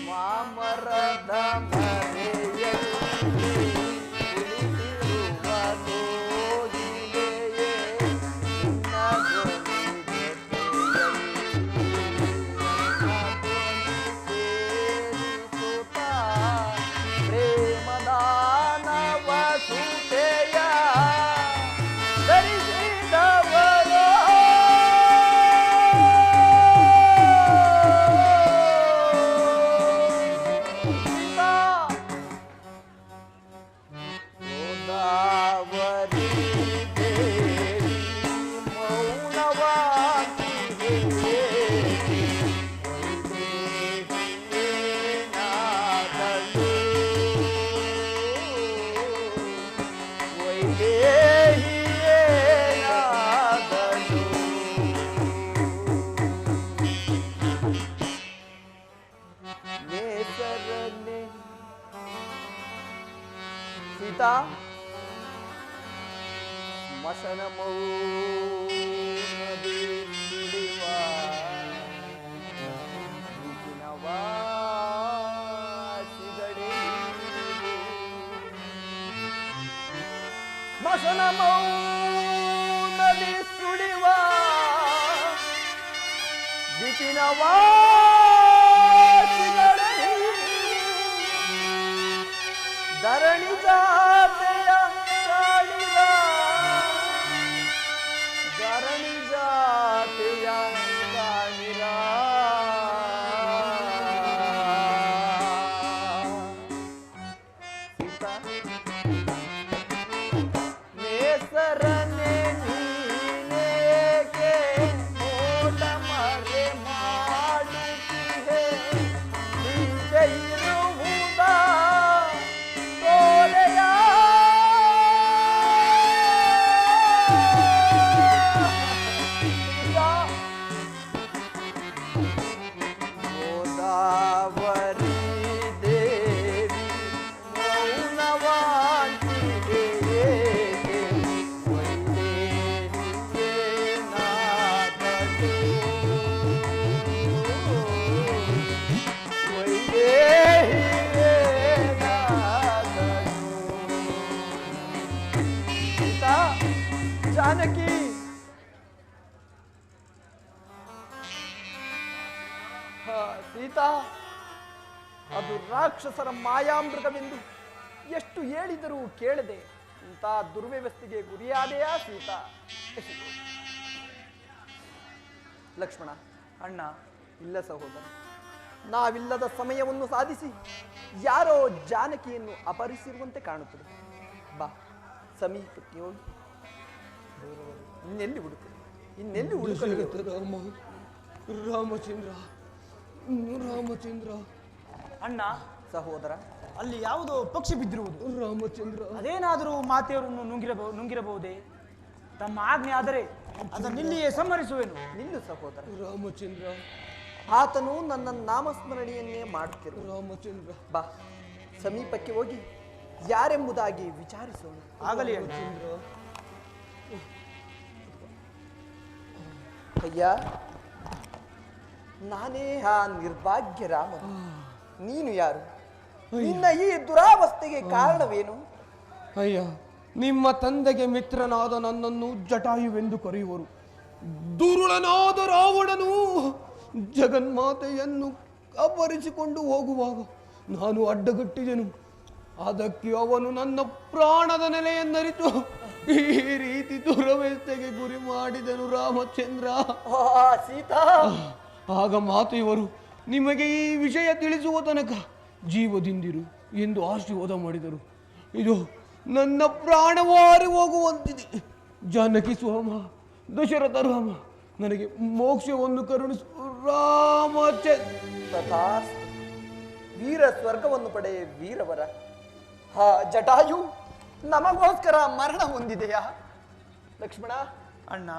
ಮಾಮರದ ಮರೆಯಲ್ಲಿ ಕುಳಿತಿರುವ ಲೋಹಿಲೆಯೇ ನಿನ್ನ ಧ್ವನಿ ಜೊತೆಯಲ್ಲಿ ನನ್ನ ಧ್ವನಿ ಸೇರಿಸುತ್ತಾ ಪ್ರೇಮದಾನವ ಸುತೆಯ ಧರಿಸಿದವಳೋ. ಸೀತಾ, ಗೋದಾವರಿ ದೇವಿ ಮೌನವಾಂತಿ ವೈದೇಹಿಯೇ ನಾದಳು, ವೈದೇಹಿಯೇ ನಾದಳು. ನೇಸರನೆ ಸೀತಾ, ಸ್ಮಶನ ಮೌನದಿ ಸುಳಿವ ವಾಸಿಗಳೇ ಸ್ಮಶನ ಮೌನದಿ ಸುಳಿವ ದಿಕ್ಕಿನ ವಾಸಿಗಳೇ ಧರಣಿ ಜಾತೆಯ ಕಾಣಿರ, ಧರಣಿ ಜಾತೆಯ ಕಾಣಿರ. ಸೀತಾ, ನೇಸರನೆ ನೀನೇಕೆ ಮೋಡ ಮರೆ ಮಾಡುತ್ತಿ ಜಾನಕಿ ಸೀತಾ, ಅದು ರಾಕ್ಷಸರ ಮಾಯಾಮೃಗವೆಂದು ಎಷ್ಟು ಹೇಳಿದರೂ ಕೇಳದೆ ಇಂಥ ದುರ್ವ್ಯವಸ್ಥೆಗೆ ಗುರಿಯಾದೆಯಾ ಸೀತಾ? ಲಕ್ಷ್ಮಣ, ಅಣ್ಣ, ಇಲ್ಲ ಸಹೋದರ, ನಾವಿಲ್ಲದ ಸಮಯವನ್ನು ಸಾಧಿಸಿ ಯಾರೋ ಜಾನಕಿಯನ್ನು ಅಪಹರಿಸಿರುವಂತೆ ಕಾಣುತ್ತದೆ. ಬಾ, ಸಮೀಪಕ್ಕೆ ಹೋಗಿ ಇನ್ನೆಲ್ಲಿ ಹುಡುಕಲಿ, ಇನ್ನೆಲ್ಲಿ ಹುಡುಕಲಿ? ರಾಮಚಂದ್ರ, ರಾಮಚಂದ್ರ. ಅಣ್ಣ, ಸಹೋದರ, ಅಲ್ಲಿ ಯಾವುದೋ ಪಕ್ಷಿ ಬಿದ್ದಿರುವುದು. ರಾಮಚಂದ್ರ, ಅದೇನಾದರೂ ಮಾತೆಯವರನ್ನು ನುಂಗಿರಬಹುದೇ? ತಮ್ಮ ಆಜ್ಞೆ ಆದರೆ ಅದನ್ನಿಲ್ಲಿಯೇ ಸಂಹರಿಸುವೆನು. ನಿಲ್ಲು ಸಹೋದರ. ರಾಮಚಂದ್ರ, ಆತನು ನನ್ನ ನಾಮಸ್ಮರಣೆಯನ್ನೇ ಮಾಡುತ್ತಿರು. ರಾಮಚಂದ್ರ, ಬಾ, ಸಮೀಪಕ್ಕೆ ಹೋಗಿ ಯಾರೆಂಬುದಾಗಿ ವಿಚಾರಿಸೋಣ. ಆಗಲಿ ರಾಮಚಂದ್ರ. ಅಯ್ಯ, ನಾನೇ ಆ ನಿರ್ಭಾಗ್ಯ ರಾಮ. ನೀನು ಯಾರು? ನಿನ್ನ ಈ ದುರಾವಸ್ಥೆಗೆ ಕಾರಣವೇನು? ಅಯ್ಯ, ನಿಮ್ಮ ತಂದೆಗೆ ಮಿತ್ರನಾದ ನನ್ನನ್ನು ಜಟಾಯುವೆಂದು ಕರೆಯುವರು. ದುರುಳನಾದ ರಾವಣನು ಜಗನ್ಮಾತೆಯನ್ನು ಅಪಹರಿಸಿಕೊಂಡು ಹೋಗುವಾಗ ನಾನು ಅಡ್ಡಗಟ್ಟಿದೆನು. ಅದಕ್ಕೆ ಅವನು ನನ್ನ ಪ್ರಾಣದ ನೆಲೆಯನ್ನರಿತು ಈ ರೀತಿ ದುರವಸ್ಥೆಗೆ ಗುರಿ ಮಾಡಿದನು ರಾಮಚಂದ್ರ. ಸೀತಾ, ಆಗ ಮಾತೆಯವರು ನಿಮಗೆ ಈ ವಿಷಯ ತಿಳಿಸುವ ತನಕ ಜೀವದಿಂದಿರು ಎಂದು ಆಶೀರ್ವಾದ ಮಾಡಿದರು. ಇದು ನನ್ನ ಪ್ರಾಣವಾರಿ ಹೋಗುವಂತಿದೆ. ಜಾನಕಿ ಸ್ವಾಮ, ದಶರಥ ರಾಮ, ನನಗೆ ಮೋಕ್ಷವನ್ನು ಕರುಣಿಸು ರಾಮಚಂದ್ರ. ವೀರ ಸ್ವರ್ಗವನ್ನು ಪಡೆ ವೀರವರ. ಹಾ ಜಟಾಯು ನಮಗೋಸ್ಕರ ಮರಣ ಹೊಂದಿದೆಯಾ? ಲಕ್ಷ್ಮಣ, ಅಣ್ಣ,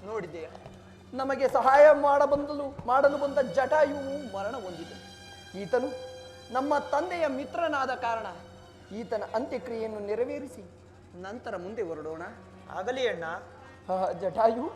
ನೋಡಿದೆಯಾ? ನಮಗೆ ಸಹಾಯ ಮಾಡಲು ಬಂದ ಜಟಾಯುವು ಮರಣ ಹೊಂದಿದೆ. ಈತನು ನಮ್ಮ ತಂದೆಯ ಮಿತ್ರನಾದ ಕಾರಣ ಈತನ ಅಂತ್ಯಕ್ರಿಯೆಯನ್ನು ನೆರವೇರಿಸಿ ನಂತರ ಮುಂದೆ ಹೊರಡೋಣ. ಆಗಲಿ ಅಣ್ಣ. ಜಟಾಯು,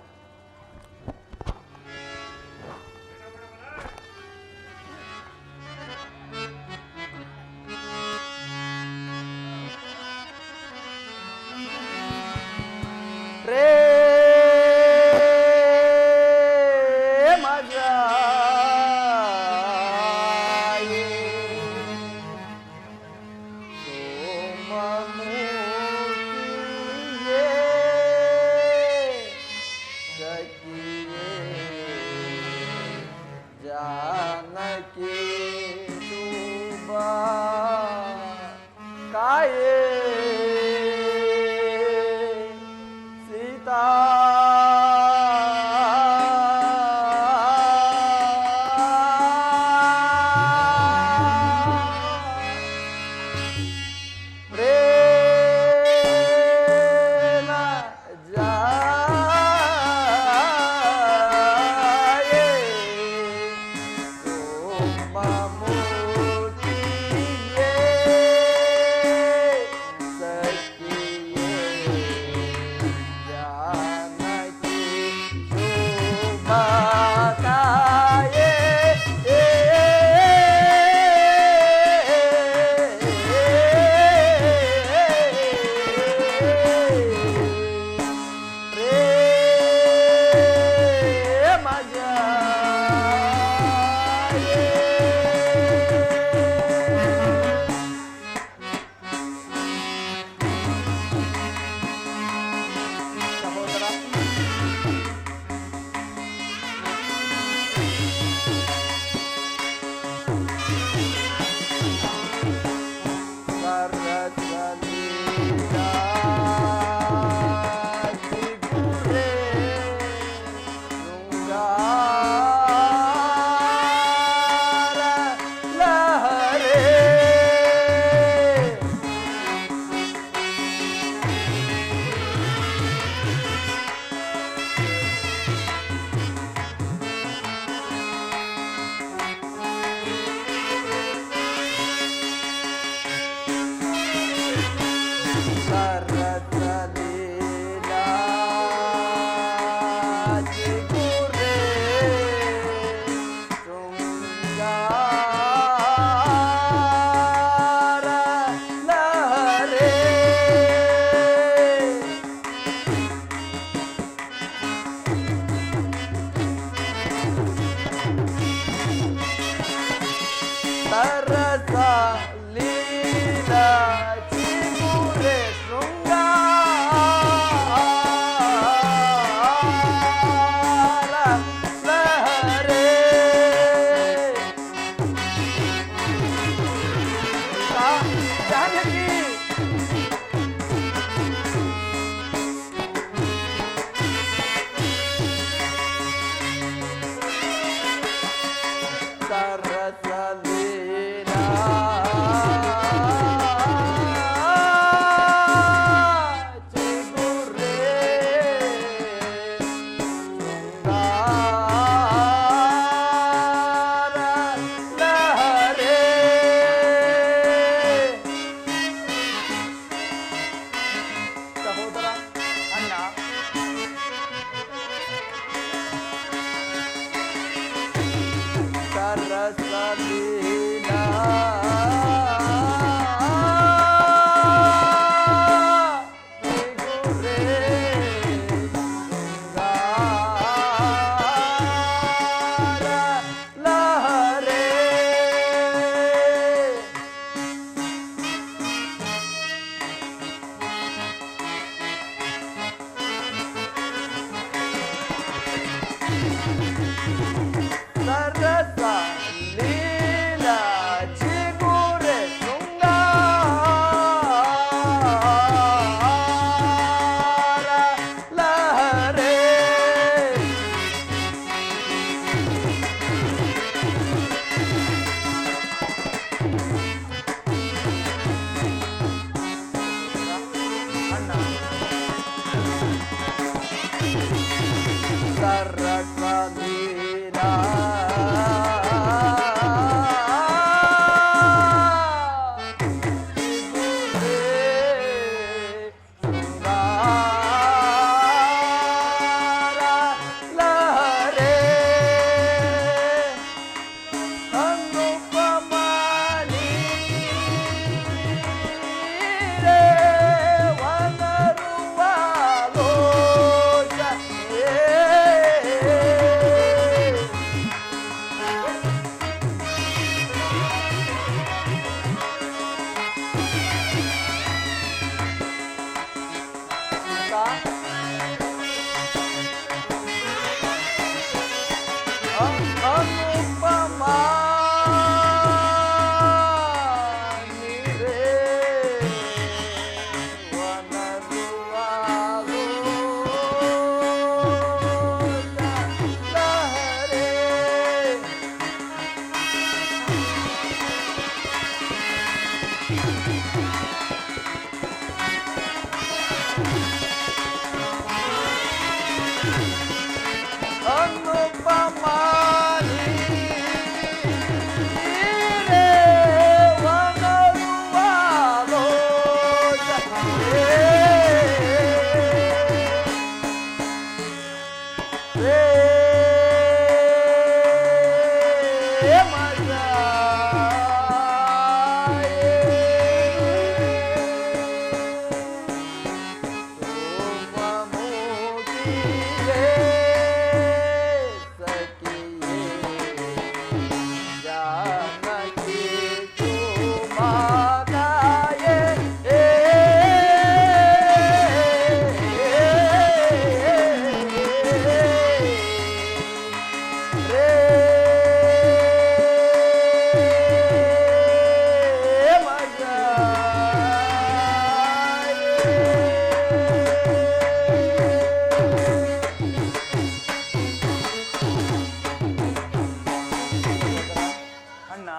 ಅಣ್ಣ.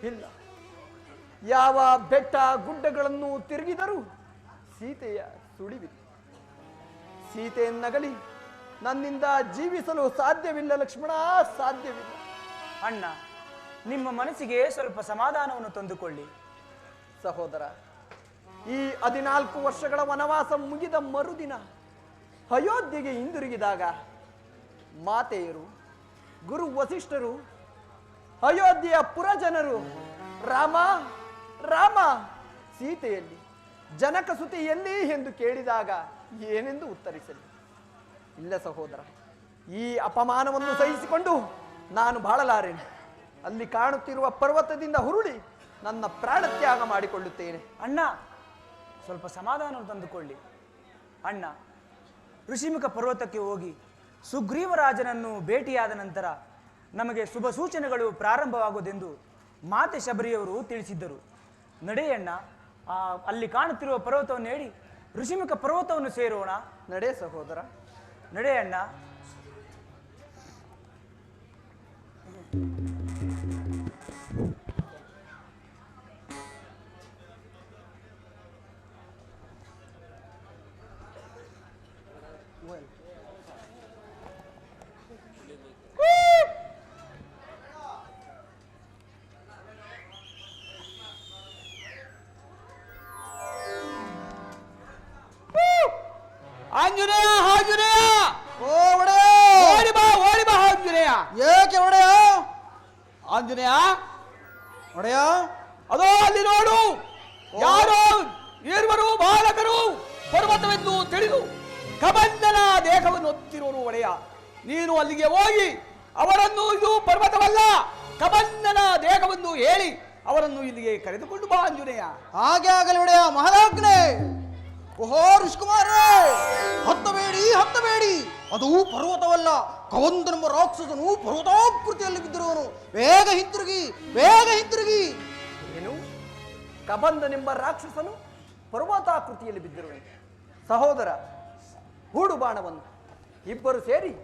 ಇಲ್ಲ. ಯಾವ ಬೆಟ್ಟ ಗುಡ್ಡಗಳನ್ನು ತಿರುಗಿದರೂ ಸೀತೆಯ ಸುಳಿವಿದೆ. ಸೀತೆಯನ್ನಗಲಿ ನನ್ನಿಂದ ಜೀವಿಸಲು ಸಾಧ್ಯವಿಲ್ಲ ಲಕ್ಷ್ಮಣ, ಸಾಧ್ಯವಿಲ್ಲ. ಅಣ್ಣ, ನಿಮ್ಮ ಮನಸ್ಸಿಗೆ ಸ್ವಲ್ಪ ಸಮಾಧಾನವನ್ನು ತಂದುಕೊಳ್ಳಿ. ಸಹೋದರ, ಈ 14 ವರ್ಷಗಳ ವನವಾಸ ಮುಗಿದ ಮರುದಿನ ಅಯೋಧ್ಯೆಗೆ ಹಿಂದಿರುಗಿದಾಗ ಮಾತೆಯರು, ಗುರು ವಸಿಷ್ಠರು, ಅಯೋಧ್ಯೆಯ ಪುರಜನರು ರಾಮ ರಾಮ ಸೀತೆಯಲ್ಲಿ, ಜನಕಸುತಿ ಎಲ್ಲಿ ಎಂದು ಕೇಳಿದಾಗ ಏನೆಂದು ಉತ್ತರಿಸಲಿ? ಇಲ್ಲ ಸಹೋದರ, ಈ ಅಪಮಾನವನ್ನು ಸಹಿಸಿಕೊಂಡು ನಾನು ಬಾಳಲಾರೆನು. ಅಲ್ಲಿ ಕಾಣುತ್ತಿರುವ ಪರ್ವತದಿಂದ ಹುರುಳಿ ನನ್ನ ಪ್ರಾಣತ್ಯಾಗ ಮಾಡಿಕೊಳ್ಳುತ್ತೇನೆ. ಅಣ್ಣ, ಸ್ವಲ್ಪ ಸಮಾಧಾನ ತಂದುಕೊಳ್ಳಿ. ಅಣ್ಣ, ಋಷಿಮುಖ ಪರ್ವತಕ್ಕೆ ಹೋಗಿ ಸುಗ್ರೀವರಾಜನನ್ನು ಭೇಟಿಯಾದ ನಂತರ ನಮಗೆ ಶುಭ ಸೂಚನೆಗಳು ಪ್ರಾರಂಭವಾಗುವುದೆಂದು ಮಾತೆ ಶಬರಿಯವರು ತಿಳಿಸಿದ್ದರು. ನಡೆಯಣ್ಣ, ಅಲ್ಲಿ ಕಾಣುತ್ತಿರುವ ಪರ್ವತವನ್ನು ಹೇಳಿ ಋಷಿಮುಖ ಪರ್ವತವನ್ನು ಸೇರೋಣ. ನಡೆ ಸಹೋದರ, ನಡೆಯಣ್ಣ. ಆಂಜನೇಯ, ಆಂಜನೇಯ, ಓ ಒಡೆಯ, ಓಡಿ ಬಾ ಆಂಜನೇಯ. ಏಕೆ ಒಡೆಯ? ಆಂಜನೇಯ, ಒಡೆಯ, ಅದೋ ಅಲ್ಲಿ ನೋಡು, ಯಾರೋ ಇರುವರು ಬಾಲಕರು ಪರ್ವತವೆಂದು ತಿಳಿದು ಕಬಂಧನ ದೇಹವನ್ನು ಹೊತ್ತಿರುವರು. ಒಡೆಯ, ನೀನು ಅಲ್ಲಿಗೆ ಹೋಗಿ ಅವರನ್ನು ಇದು ಪರ್ವತವಲ್ಲ ಕಬಂಧನ ದೇಹವನ್ನು ಹೇಳಿ ಅವರನ್ನು ಇಲ್ಲಿಗೆ ಕರೆದುಕೊಂಡು ಬಾ ಆಂಜನೇಯ. ಹಾಗೆ ಆಗಲಿ ಒಡೆಯ. ಮಹಾರಾಜ್ಞೆ. ಓಹೋ ಋಷಿಕುಮಾರೇ, ಹತ್ತಬೇಡಿ, ಅದು ಪರ್ವತವಲ್ಲ, ಕವಂದನೆಂಬ ರಾಕ್ಷಸನು ಪರ್ವತಾಕೃತಿಯಲ್ಲಿ ಬಿದ್ದಿರುವನು. ಬೇಗ ಹಿಂತಿರುಗಿ. ಏನು? ಕಬಂಧನೆಂಬ ರಾಕ್ಷಸನು ಪರ್ವತಾಕೃತಿಯಲ್ಲಿ ಬಿದ್ದಿರುವನು? ಸಹೋದರ, ಹೂಡು ಬಾಣವನ್ನು ಇಬ್ಬರು ಸೇರಿ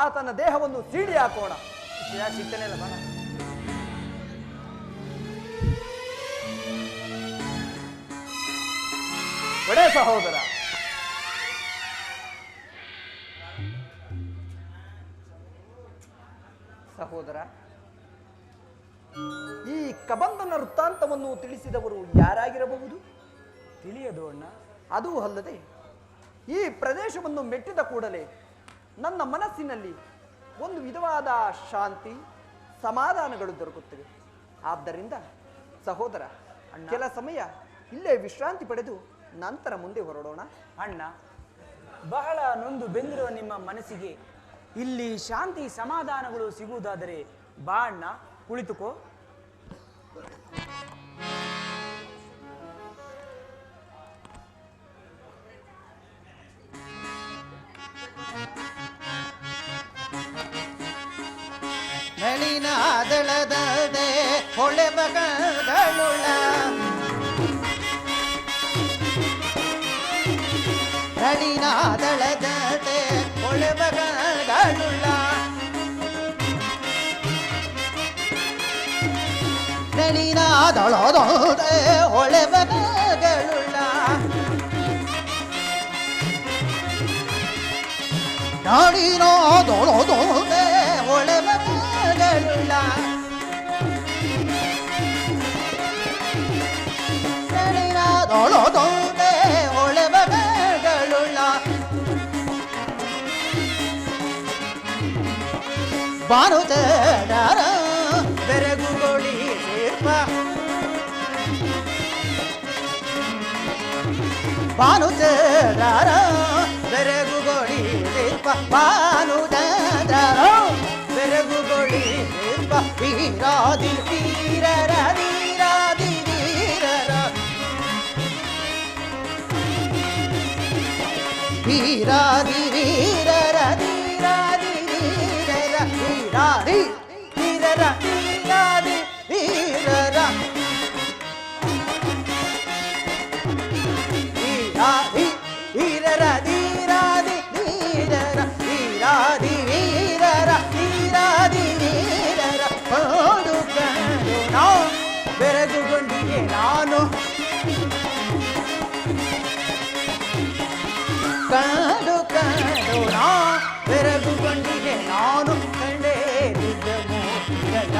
ಆತನ ದೇಹವನ್ನು ಸೀಡಿ ಹಾಕೋಣ. ಸಿಗ್ತಾನೆಲ್ಲ ಬಾಣ. ಒಡೆ ಸಹೋದರ. ಸಹೋದರ, ಈ ಕಬಂಧನ ವೃತ್ತಾಂತವನ್ನು ತಿಳಿಸಿದವರು ಯಾರಾಗಿರಬಹುದು? ತಿಳಿಯದು ಅಣ್ಣ. ಅದೂ ಅಲ್ಲದೆ ಈ ಪ್ರದೇಶವನ್ನು ಮೆಟ್ಟಿದ ಕೂಡಲೇ ನನ್ನ ಮನಸ್ಸಿನಲ್ಲಿ ಒಂದು ವಿಧವಾದ ಶಾಂತಿ ಸಮಾಧಾನಗಳು ದೊರಕುತ್ತವೆ. ಆದ್ದರಿಂದ ಸಹೋದರ, ಕೆಲ ಸಮಯ ಇಲ್ಲೇ ವಿಶ್ರಾಂತಿ ಪಡೆದು ನಂತರ ಮುಂದೆ ಹೊರಡೋಣ. ಅಣ್ಣ, ಬಹಳ ನೊಂದು ಬೆಂದಿರುವ ನಿಮ್ಮ ಮನಸ್ಸಿಗೆ ಇಲ್ಲಿ ಶಾಂತಿ ಸಮಾಧಾನಗಳು ಸಿಗುವುದಾದರೆ ಬಾ ಅಣ್ಣ, ಕುಳಿತುಕೋ. ನಳಿನಾದಳದಡೆ ಹೊಳೆ ಬಗಳುಳ್ಳ ನಳಿನಾದಳದಡೆ ಹೊಳೆ ಬಗಳುಳ್ಳ ನಳಿನಾದಳದಡೆ ಹೊಳೆ ಬಗಳುಳ್ಳ ನಳಿನಾದಳದಡೆ ಹೊಳೆ ಬಗಳುಳ್ಳ ನಳಿನಾದಳದಡೆ ಹೊಳೆ ಬಗಳುಳ್ಳ ಭಾನುಚರ ಬೆರಗುಗೊಳಿ ಸೇರ್ಪ ಭಾನುಚರ ಬೆರಗುಗೊಳಿ ಸೇರ್ಪ ಭಾನುಚರ ಬೆರಗುಗೊಳಿ ಸೇರ್ಪ ವೀರಾದಿ ವೀರರ ವೀರಾದಿ ವೀರರ ವೀರಾದಿ ವೀರರ ವೀರಾದಿ ವೀರರ ವೀರಾದಿ ವೀರರ ವೀರಾದಿ ವೀರರ ವೀರಾದಿ ವೀರರ ವೀರಾದಿ ವೀರರ ವೀರಾದಿ ವೀರರ ವೀರಾದಿ ವೀರರ ಕಾಡು ಕಾಡು ನಾ ಬೆರಗುಗೊಂಡಿಗೆ ನಾನು ಕಾಡು ಕಾಡು ನಾ ಬೆರಗುಗೊಂಡಿಗೆ ನಾನು ಕಂಡೇ ದಿವ್ಯಮೂರ್ತಿಗಳ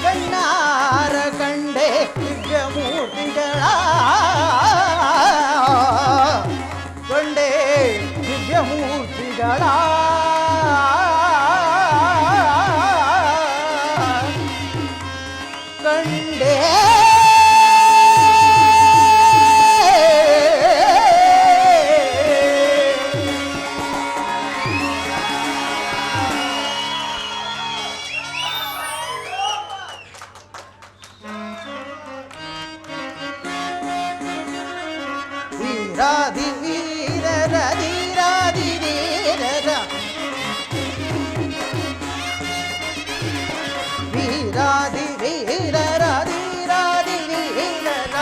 ಕಣ್ಣಾರ ಕಂಡೆ ದಿವ್ಯಮೂರ್ತಿಗಳ ಕಂಡೇ ದಿವ್ಯಮೂರ್ತಿಗಳ ಕಂಡೇ ವೀರಾದಿ ವೀರರ ವೀರಾದಿ ವೀರರ ವೀರಾದಿ ವೀರರ ವೀರಾದಿ ವೀರರ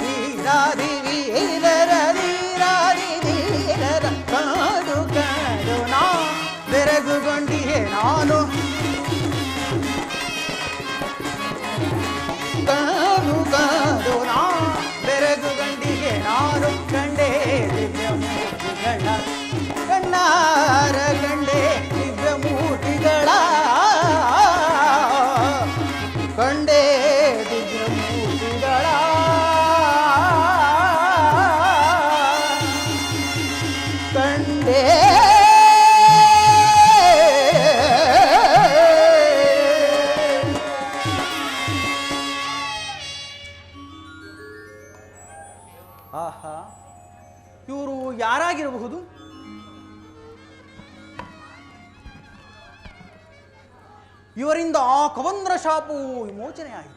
ವೀರಾದಿ ವೀರರ ವೀರಾದಿ ವೀರರ ಕಾಡು ಕಾಡು ನಾ ಬೆರಗುಗೊಂಡಿಯೇ ನಾನು ಕಾಡು ಕಾಡು ನಾ ಬೆರಗುಗೊಂಡಿಗೆ ನಾನು ಕಂಡೇ ದಿವ್ಯಮೂರ್ತಿಗಳ ಕಣ್ಣಾರ ಕಂಡೇ ದಿವ್ಯಮೂರ್ತಿಗಳ ಕಂಡೇ ದಿವ್ಯಮೂರ್ತಿಗಳ ಕಂಡೇ ಆಹಾ, ಇವರು ಯಾರಾಗಿರಬಹುದು? ಇವರಿಂದ ಆ ಕವಂದ್ರ ಶಾಪವು ವಿಮೋಚನೆ ಆಯಿತು.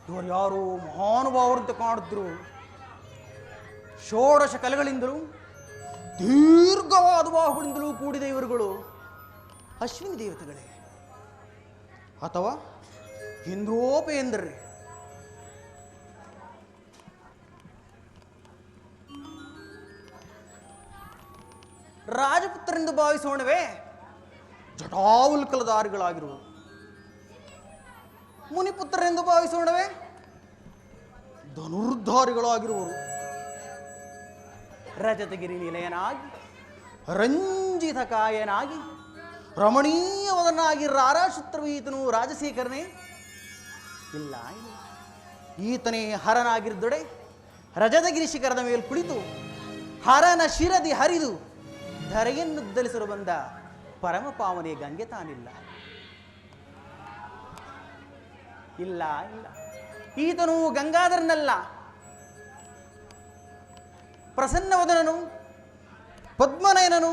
ಇವರು ಯಾರು ಮಹಾನುಭಾವರಂತೆ ಕಾಣುತ್ತಿರು. ಷೋಡಶ ಕಲೆಗಳಿಂದಲೂ ದೀರ್ಘವಾದ ಬಾಹುಗಳಿಂದಲೂ ಕೂಡಿದ ಇವರುಗಳು ಅಶ್ವಿನಿ ದೇವತೆಗಳೇ ಅಥವಾ ಇಂದ್ರೋಪೇಂದ್ರರೇ? ರಾಜಪುತ್ರರೆಂದು ಭಾವಿಸೋಣವೇ? ಜಟಾವುಲ್ಕಲಧಾರಿಗಳಾಗಿರುವರು. ಮುನಿಪುತ್ರರೆಂದು ಭಾವಿಸೋಣವೇ? ಧನುರ್ಧಾರಿಗಳಾಗಿರುವರು. ರಜತಗಿರಿ ನಿಲಯನಾಗಿ, ರಂಜಿತ ಕಾಯನಾಗಿ, ರಮಣೀಯವದನಾಗಿ ರಾರಾಶುತ್ರವು ಈತನು ರಾಜಶೇಖರನೇ? ಇಲ್ಲ ಇಲ್ಲ, ಈತನೇ ಹರನಾಗಿರ್ದೊಡೆ ರಜತಗಿರಿ ಶಿಖರದ ಮೇಲೆ ಕುಳಿತು ಹರನ ಶಿರದಿ ಹರಿದು ಧರೆಯನ್ನುದ್ದಲಿಸಲು ಬಂದ ಪರಮ ಪಾವನೆ ಗಂಗೆ ತಾನಿಲ್ಲ. ಇಲ್ಲ ಇಲ್ಲ, ಈತನು ಗಂಗಾಧರನಲ್ಲ, ಪ್ರಸನ್ನವದನನು, ಪದ್ಮನಯನನು,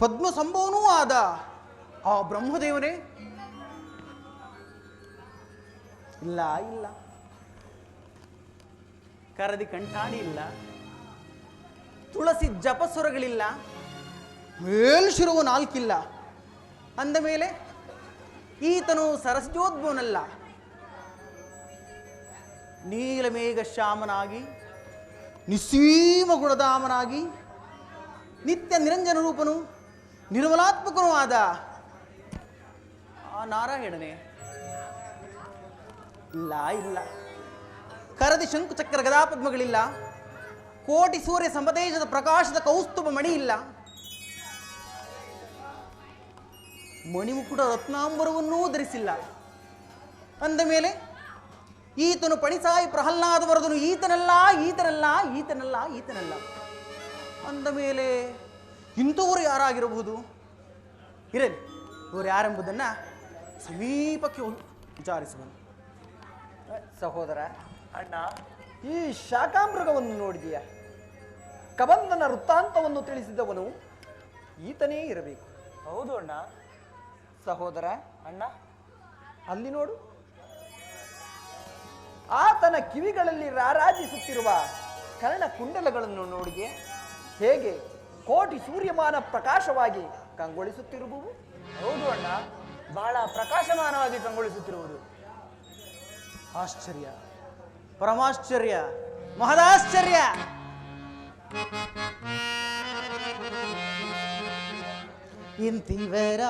ಪದ್ಮಸಂಭವನೂ ಆದ ಆ ಬ್ರಹ್ಮದೇವನೇ? ಇಲ್ಲ ಇಲ್ಲ, ಕರದಿ ಕಂಠಾಡಿ ಇಲ್ಲ, ತುಳಸಿ ಜಪಸ್ವರಗಳಿಲ್ಲ, ಮೇಲ್ಶಿರವು ನಾಲ್ಕಿಲ್ಲ. ಅಂದ ಮೇಲೆ ಈತನು ಸರಸ್ಯೋದ್ಭವನಲ್ಲ. ನೀಲಮೇಘ ಶ್ಯಾಮನಾಗಿ, ನಿಸ್ಸೀಮ ಗುಣಧಾಮನಾಗಿ, ನಿತ್ಯ ನಿರಂಜನ ರೂಪನು, ನಿರ್ಮಲಾತ್ಮಕನೂ ಆದ ಆ ನಾರಾಯಣನೇ? ಇಲ್ಲ ಇಲ್ಲ, ಕರದಿ ಶಂಕುಚಕ್ರ ಗದಾಪದ್ಮಗಳಿಲ್ಲ, ಕೋಟಿ ಸೂರ್ಯ ಸಮತೇಜದ ಪ್ರಕಾಶದ ಕೌಸ್ತುಭ ಮಣಿ ಇಲ್ಲ, ಮಣಿಮುಕುಟ ರತ್ನಾಂಬರವನ್ನೂ ಧರಿಸಿಲ್ಲ. ಅಂದ ಮೇಲೆ ಈತನು ಪಣಿಸಾಯಿ ಪ್ರಹ್ಲಾದ ವರದನು ಈತನಲ್ಲ, ಈತನಲ್ಲ, ಈತನಲ್ಲ, ಈತನಲ್ಲ. ಅಂದ ಮೇಲೆ ಇಂಥವರು ಯಾರಾಗಿರಬಹುದು? ಇರಲಿ, ಇವರು ಯಾರೆಂಬುದನ್ನು ಸಮೀಪಕ್ಕೆ ಹೋಗಿ ವಿಚಾರಿಸುವನು. ಸಹೋದರ, ಅಣ್ಣ, ಈ ಶಾಖಾಮೃಗವನ್ನು ನೋಡಿದೆಯ? ಕಬಂಧನ ವೃತ್ತಾಂತವನ್ನು ತಿಳಿಸಿದವನು ಈತನೇ ಇರಬೇಕು. ಹೌದು ಅಣ್ಣ. ಸಹೋದರ, ಅಣ್ಣ, ಅಲ್ಲಿ ನೋಡು, ಆತನ ಕಿವಿಗಳಲ್ಲಿ ರಾರಾಜಿಸುತ್ತಿರುವ ಕರ್ಣಕುಂಡಲಗಳನ್ನು ನೋಡಿದೆ? ಹೇಗೆ ಕೋಟಿ ಸೂರ್ಯಮಾನ ಪ್ರಕಾಶವಾಗಿ ಕಂಗೊಳಿಸುತ್ತಿರುವುದು? ಹೌದು ಅಣ್ಣ, ಬಹಳ ಪ್ರಕಾಶಮಾನವಾಗಿ ಕಂಗೊಳಿಸುತ್ತಿರುವುದು. ಆಶ್ಚರ್ಯ, ಪರಮಾಶ್ಚರ್ಯ, ಮಹದಾಶ್ಚರ್ಯ. ಇಂತಿವರ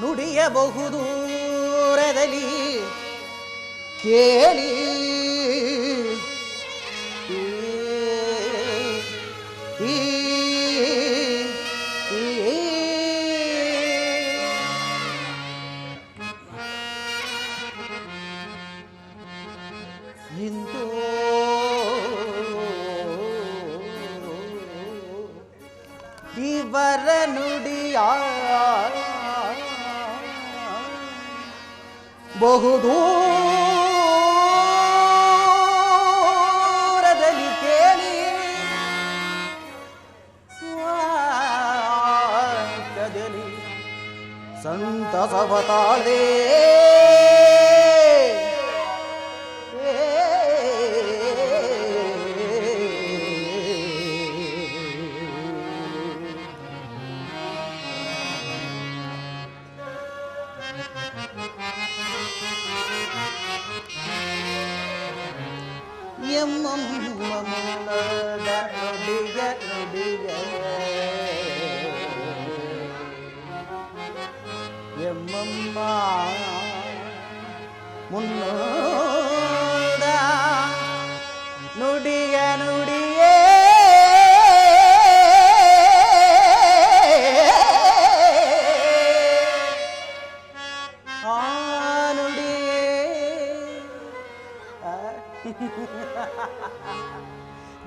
ನುಡಿಯಬಹುದು ದೂರದಲ್ಲಿ ಕೇಳಿ, ಇಂದು ಇವರ ನುಡಿಯ ಬಹುದೂರದಲ್ಲಿ ಕೇಳಿ, ಸ್ವಾಂತದಲ್ಲಿ ಸಂತಸವ ತಾಳದೆ ಎಮ್ಮಮ್ಮ ಮುನ್ನೋದ ನುಡಿಯ ನುಡಿಯೇ ಆ ನುಡಿಯೇ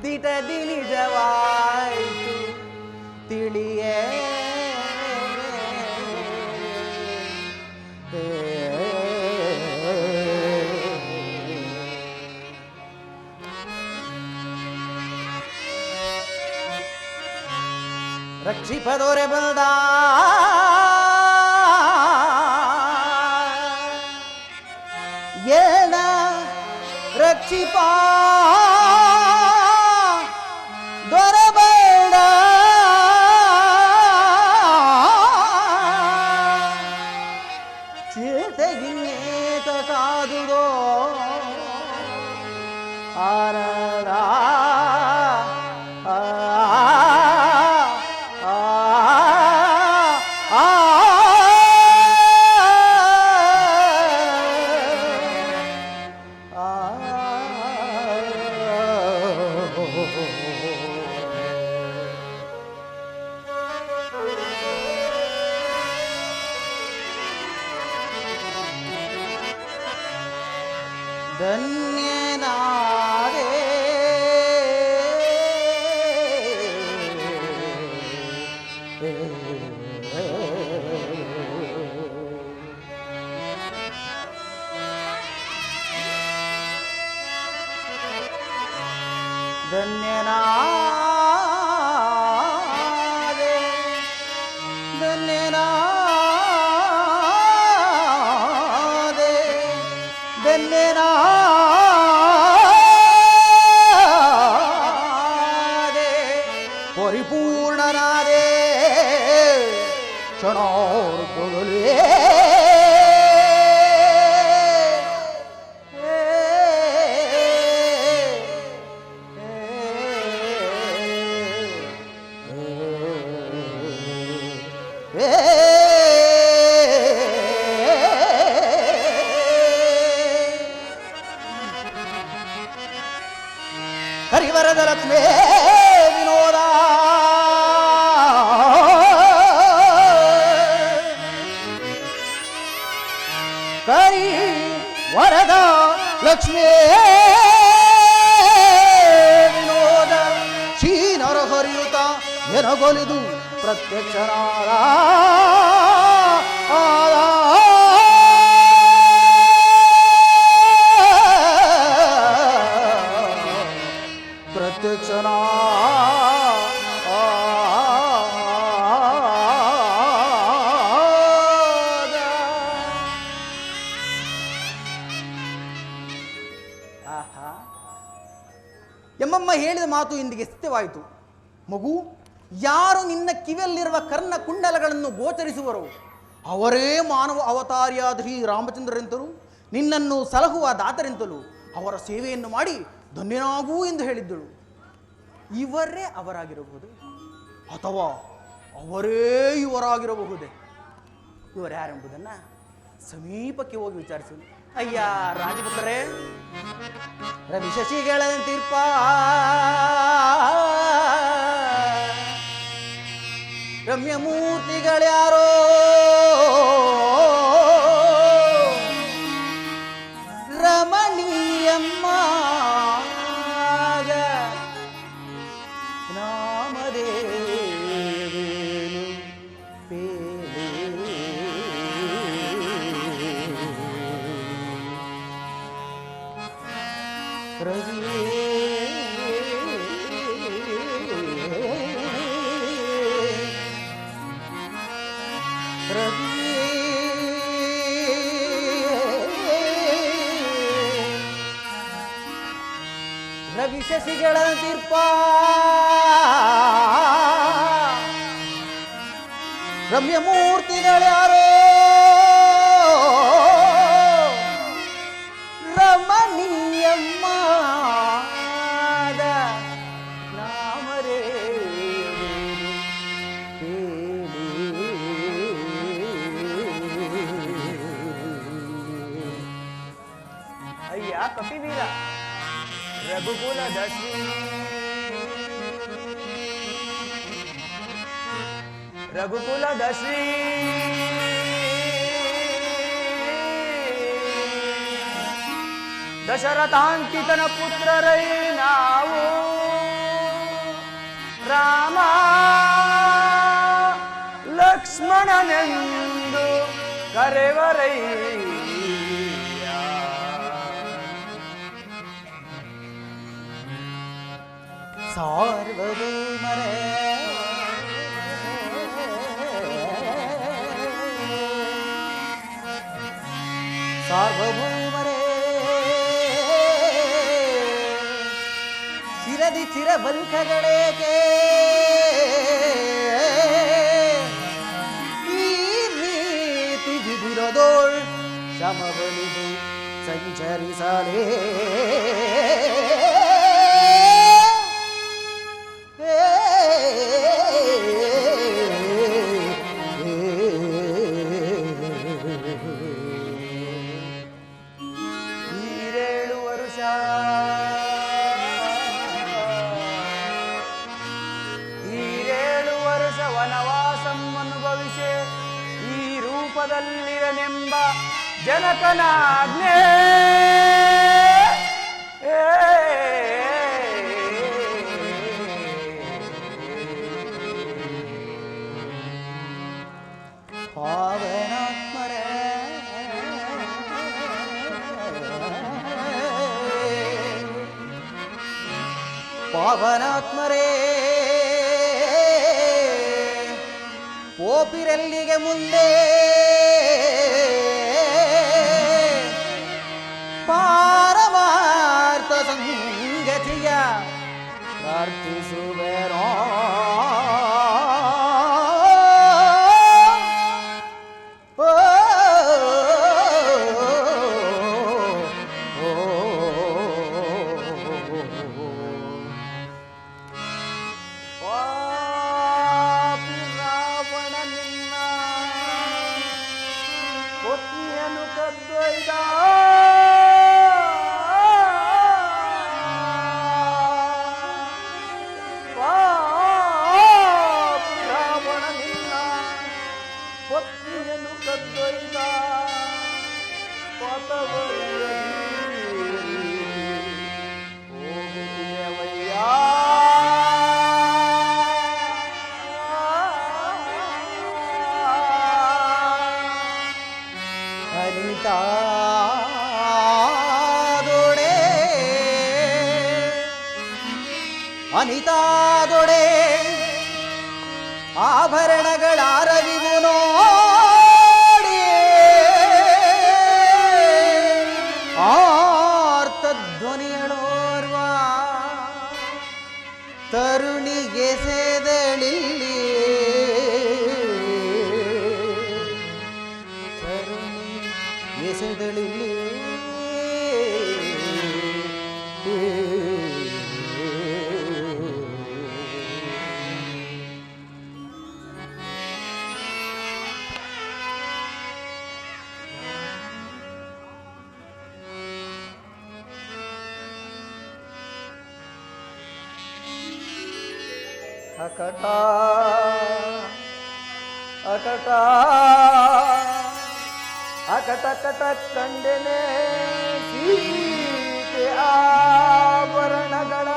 ದಿಟದಿ ನಿಜವಾಯಿತು ತಿಳಿಯೇ ರಕ್ಷಿಪದೋರೆ ಬಂದ ಏನ ರಕ್ಷಿಪ ದೊರಬೇಡ ಚೇತಗಿನ್ನೇತ ಕಾದುದೋ ಆನದ ಧನ್ಯನಾದೆ ಧನ್ಯನಾದೆ ಧನ್ಯನಾದೆ ಧನ್ಯನಾದೆ ಪರಿಪೂರ್ಣನಾದೆ ಕ್ಷಣೋರ್ಪುಗಳೇ ಹರಿವರದ ಲಕ್ಷ್ಮೇ ವಿನೋದ ಕರಿ ವರದ ಲಕ್ಷ್ಮೇ ವಿನೋದ ಕ್ಷೀಣರ ಹರಿಯುತ ಎನಗೊಲಿದು ಪ್ರತ್ಯಕ್ಷನಾದ ಪ್ರತ್ಯಕ್ಷನ ಎಂಬಮ್ಮ ಹೇಳಿದ ಮಾತು ಇಂದಿಗೆ ಸತ್ಯವಾಯಿತು. ಮಗು, ಯಾರು ನಿನ್ನ ಕಿವಿಯಲ್ಲಿರುವ ಕರ್ಣ ಕುಂಡಲಗಳನ್ನು ಗೋಚರಿಸುವರೋ ಅವರೇ ಮಾನವ ಅವತಾರಿಯಾದ ಶ್ರೀ ರಾಮಚಂದ್ರರೆಂತಲೂ ನಿನ್ನನ್ನು ಸಲಹುವ ದಾತರೆಂತಲೂ ಅವರ ಸೇವೆಯನ್ನು ಮಾಡಿ ಧನ್ಯನಾಗೂ ಎಂದು ಹೇಳಿದ್ದಳು. ಇವರೇ ಅವರಾಗಿರಬಹುದೇ ಅಥವಾ ಅವರೇ ಇವರಾಗಿರಬಹುದೇ? ಇವರ್ಯಾರೆಂಬುದನ್ನು ಸಮೀಪಕ್ಕೆ ಹೋಗಿ ವಿಚಾರಿಸಲು. ಅಯ್ಯ ರಾಜಪುತ್ರರೇ, ರವಿ ಶಶಿಗಳಂತಿರ್ಪ ರಮ್ಯಮೂರ್ತಿಗಳ್ಯಾರೋ ರಮಣೀಯಮ್ಮ ನಾಮದೇವೇನು ಪೇಲೆ ರವಿ ಶಶಿಗಳ ತೀರ್ಪ ರಮ್ಯಮೂರ್ತಿಗಳ್ಯಾರೋ ರಮಣೀಯಮ್ಮ ನಾಮರೇ ಅಯ್ಯ ಕಪಿವೀರ, ರಘುಕುಲದ ಶ್ರೀ ರಘುಕುಲದ ಶ್ರೀ ದಶರಥಾಂಕಿತನ ಪುತ್ರರೈ ನಾವು ರಾಮ ಲಕ್ಷ್ಮಣನೆಂದು ಕರೆವರೈ ಸಾರ್ವಭೌಮರೇ ಸಾರ್ವಭೌಮರೇ ಚಿರದಿ ಚಿರಬಂಧಗಳೇಕೆ ಈ ರೀತಿ ಬಿದಿರದೋಳ್ ಶಮಬಲಿದು ಸಂಚರಿಸಲೇ ವನವಾಸಮನುಭವಿಸೆ ಈ ರೂಪದಲ್ಲಿರನೆಂಬ ಜನಕನಾಜ್ಞೆ ಪಾವನಾತ್ಮರೇ ಪೋಪಿರೆಲ್ಲಿಗೆ ಮುಂದೆ ಪಾರಮಾರ್ಥ ಸಂಗತಿಯ ಪ್ರಾರ್ಥಿಸುವೆನೋ ಅನಿತಾದೊಡೆ ಆಭರಣಗಳ ಅರವಿವು ನೋಡಿ ಆರ್ತಧ್ವನಿಯಳೋರ್ವ ತರುಣಿಗೆ ಸೆದಳಿಲ್ಲಿ ತರುಣಿಗೆ ಸೆದಳಿಲ್ಲಿ ಅಕಟ ಅಕಟ ಅಕಟಕಟ ಕಂಡೆನೆ ಸೀತೆ ಆಭರಣಗಳ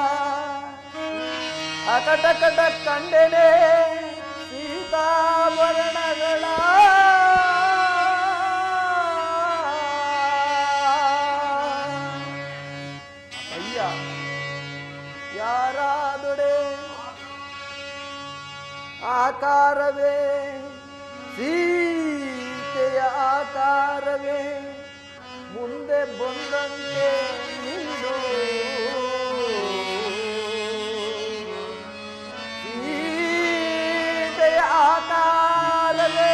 ಅಕಟಕಟ ಕಂಡೆನೆ ಸೀತಾಭರಣಗಳ ಅಯ್ಯ ಯಾರಾದೊಡೆ ಆಕಾರವೇ ಸೀತೆಯ ಆಕಾರವೇ ಮುಂದೆ ಬಂದಂತೆ ನಿಂದು ಸೀತೆಯ ಆಕಾರವೇ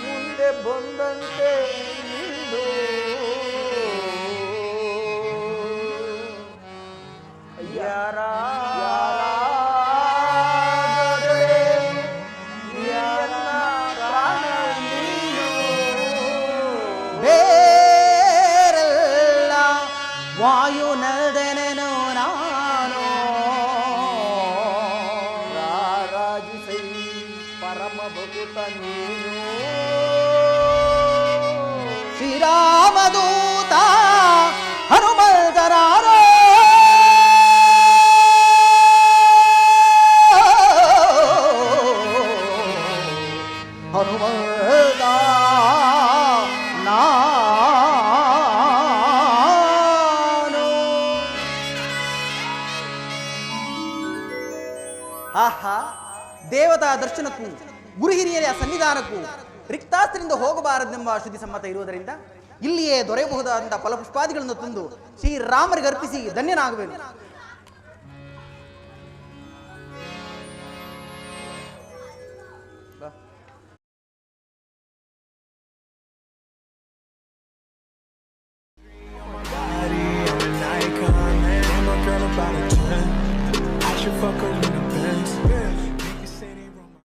ಮುಂದೆ ಬಂದಂತೆ ನಿಂದು ಯಾರ ವಾಯುನದನನು ನಾನು ರಾರಾಜಿಸೈ ಪರಮ ಭಗುತ ನೀನು ಶ್ರೀರಾಮದೂತ ಹನುಮಂತರಾರೋ ಹನುಮಂತ ಆಹಾ ದೇವತಾ ದರ್ಶನಕ್ಕೂ ಗುರು ಹಿರಿಯರ ಸನ್ನಿಧಾನಕ್ಕೂ ರಿಕ್ತಾಸ್ತ್ರಿಂದ ಹೋಗಬಾರದೆಂಬ ಶ್ರುತಿ ಸಮ್ಮತ ಇರುವುದರಿಂದ ಇಲ್ಲಿಯೇ ದೊರೆಯಬಹುದಾದಂತಹ ಫಲಪುಷ್ಪಾದಿಗಳನ್ನು ತಂದು ಶ್ರೀರಾಮರಿಗೆ ಅರ್ಪಿಸಿ ಧನ್ಯನಾಗುವೆನು. Fuck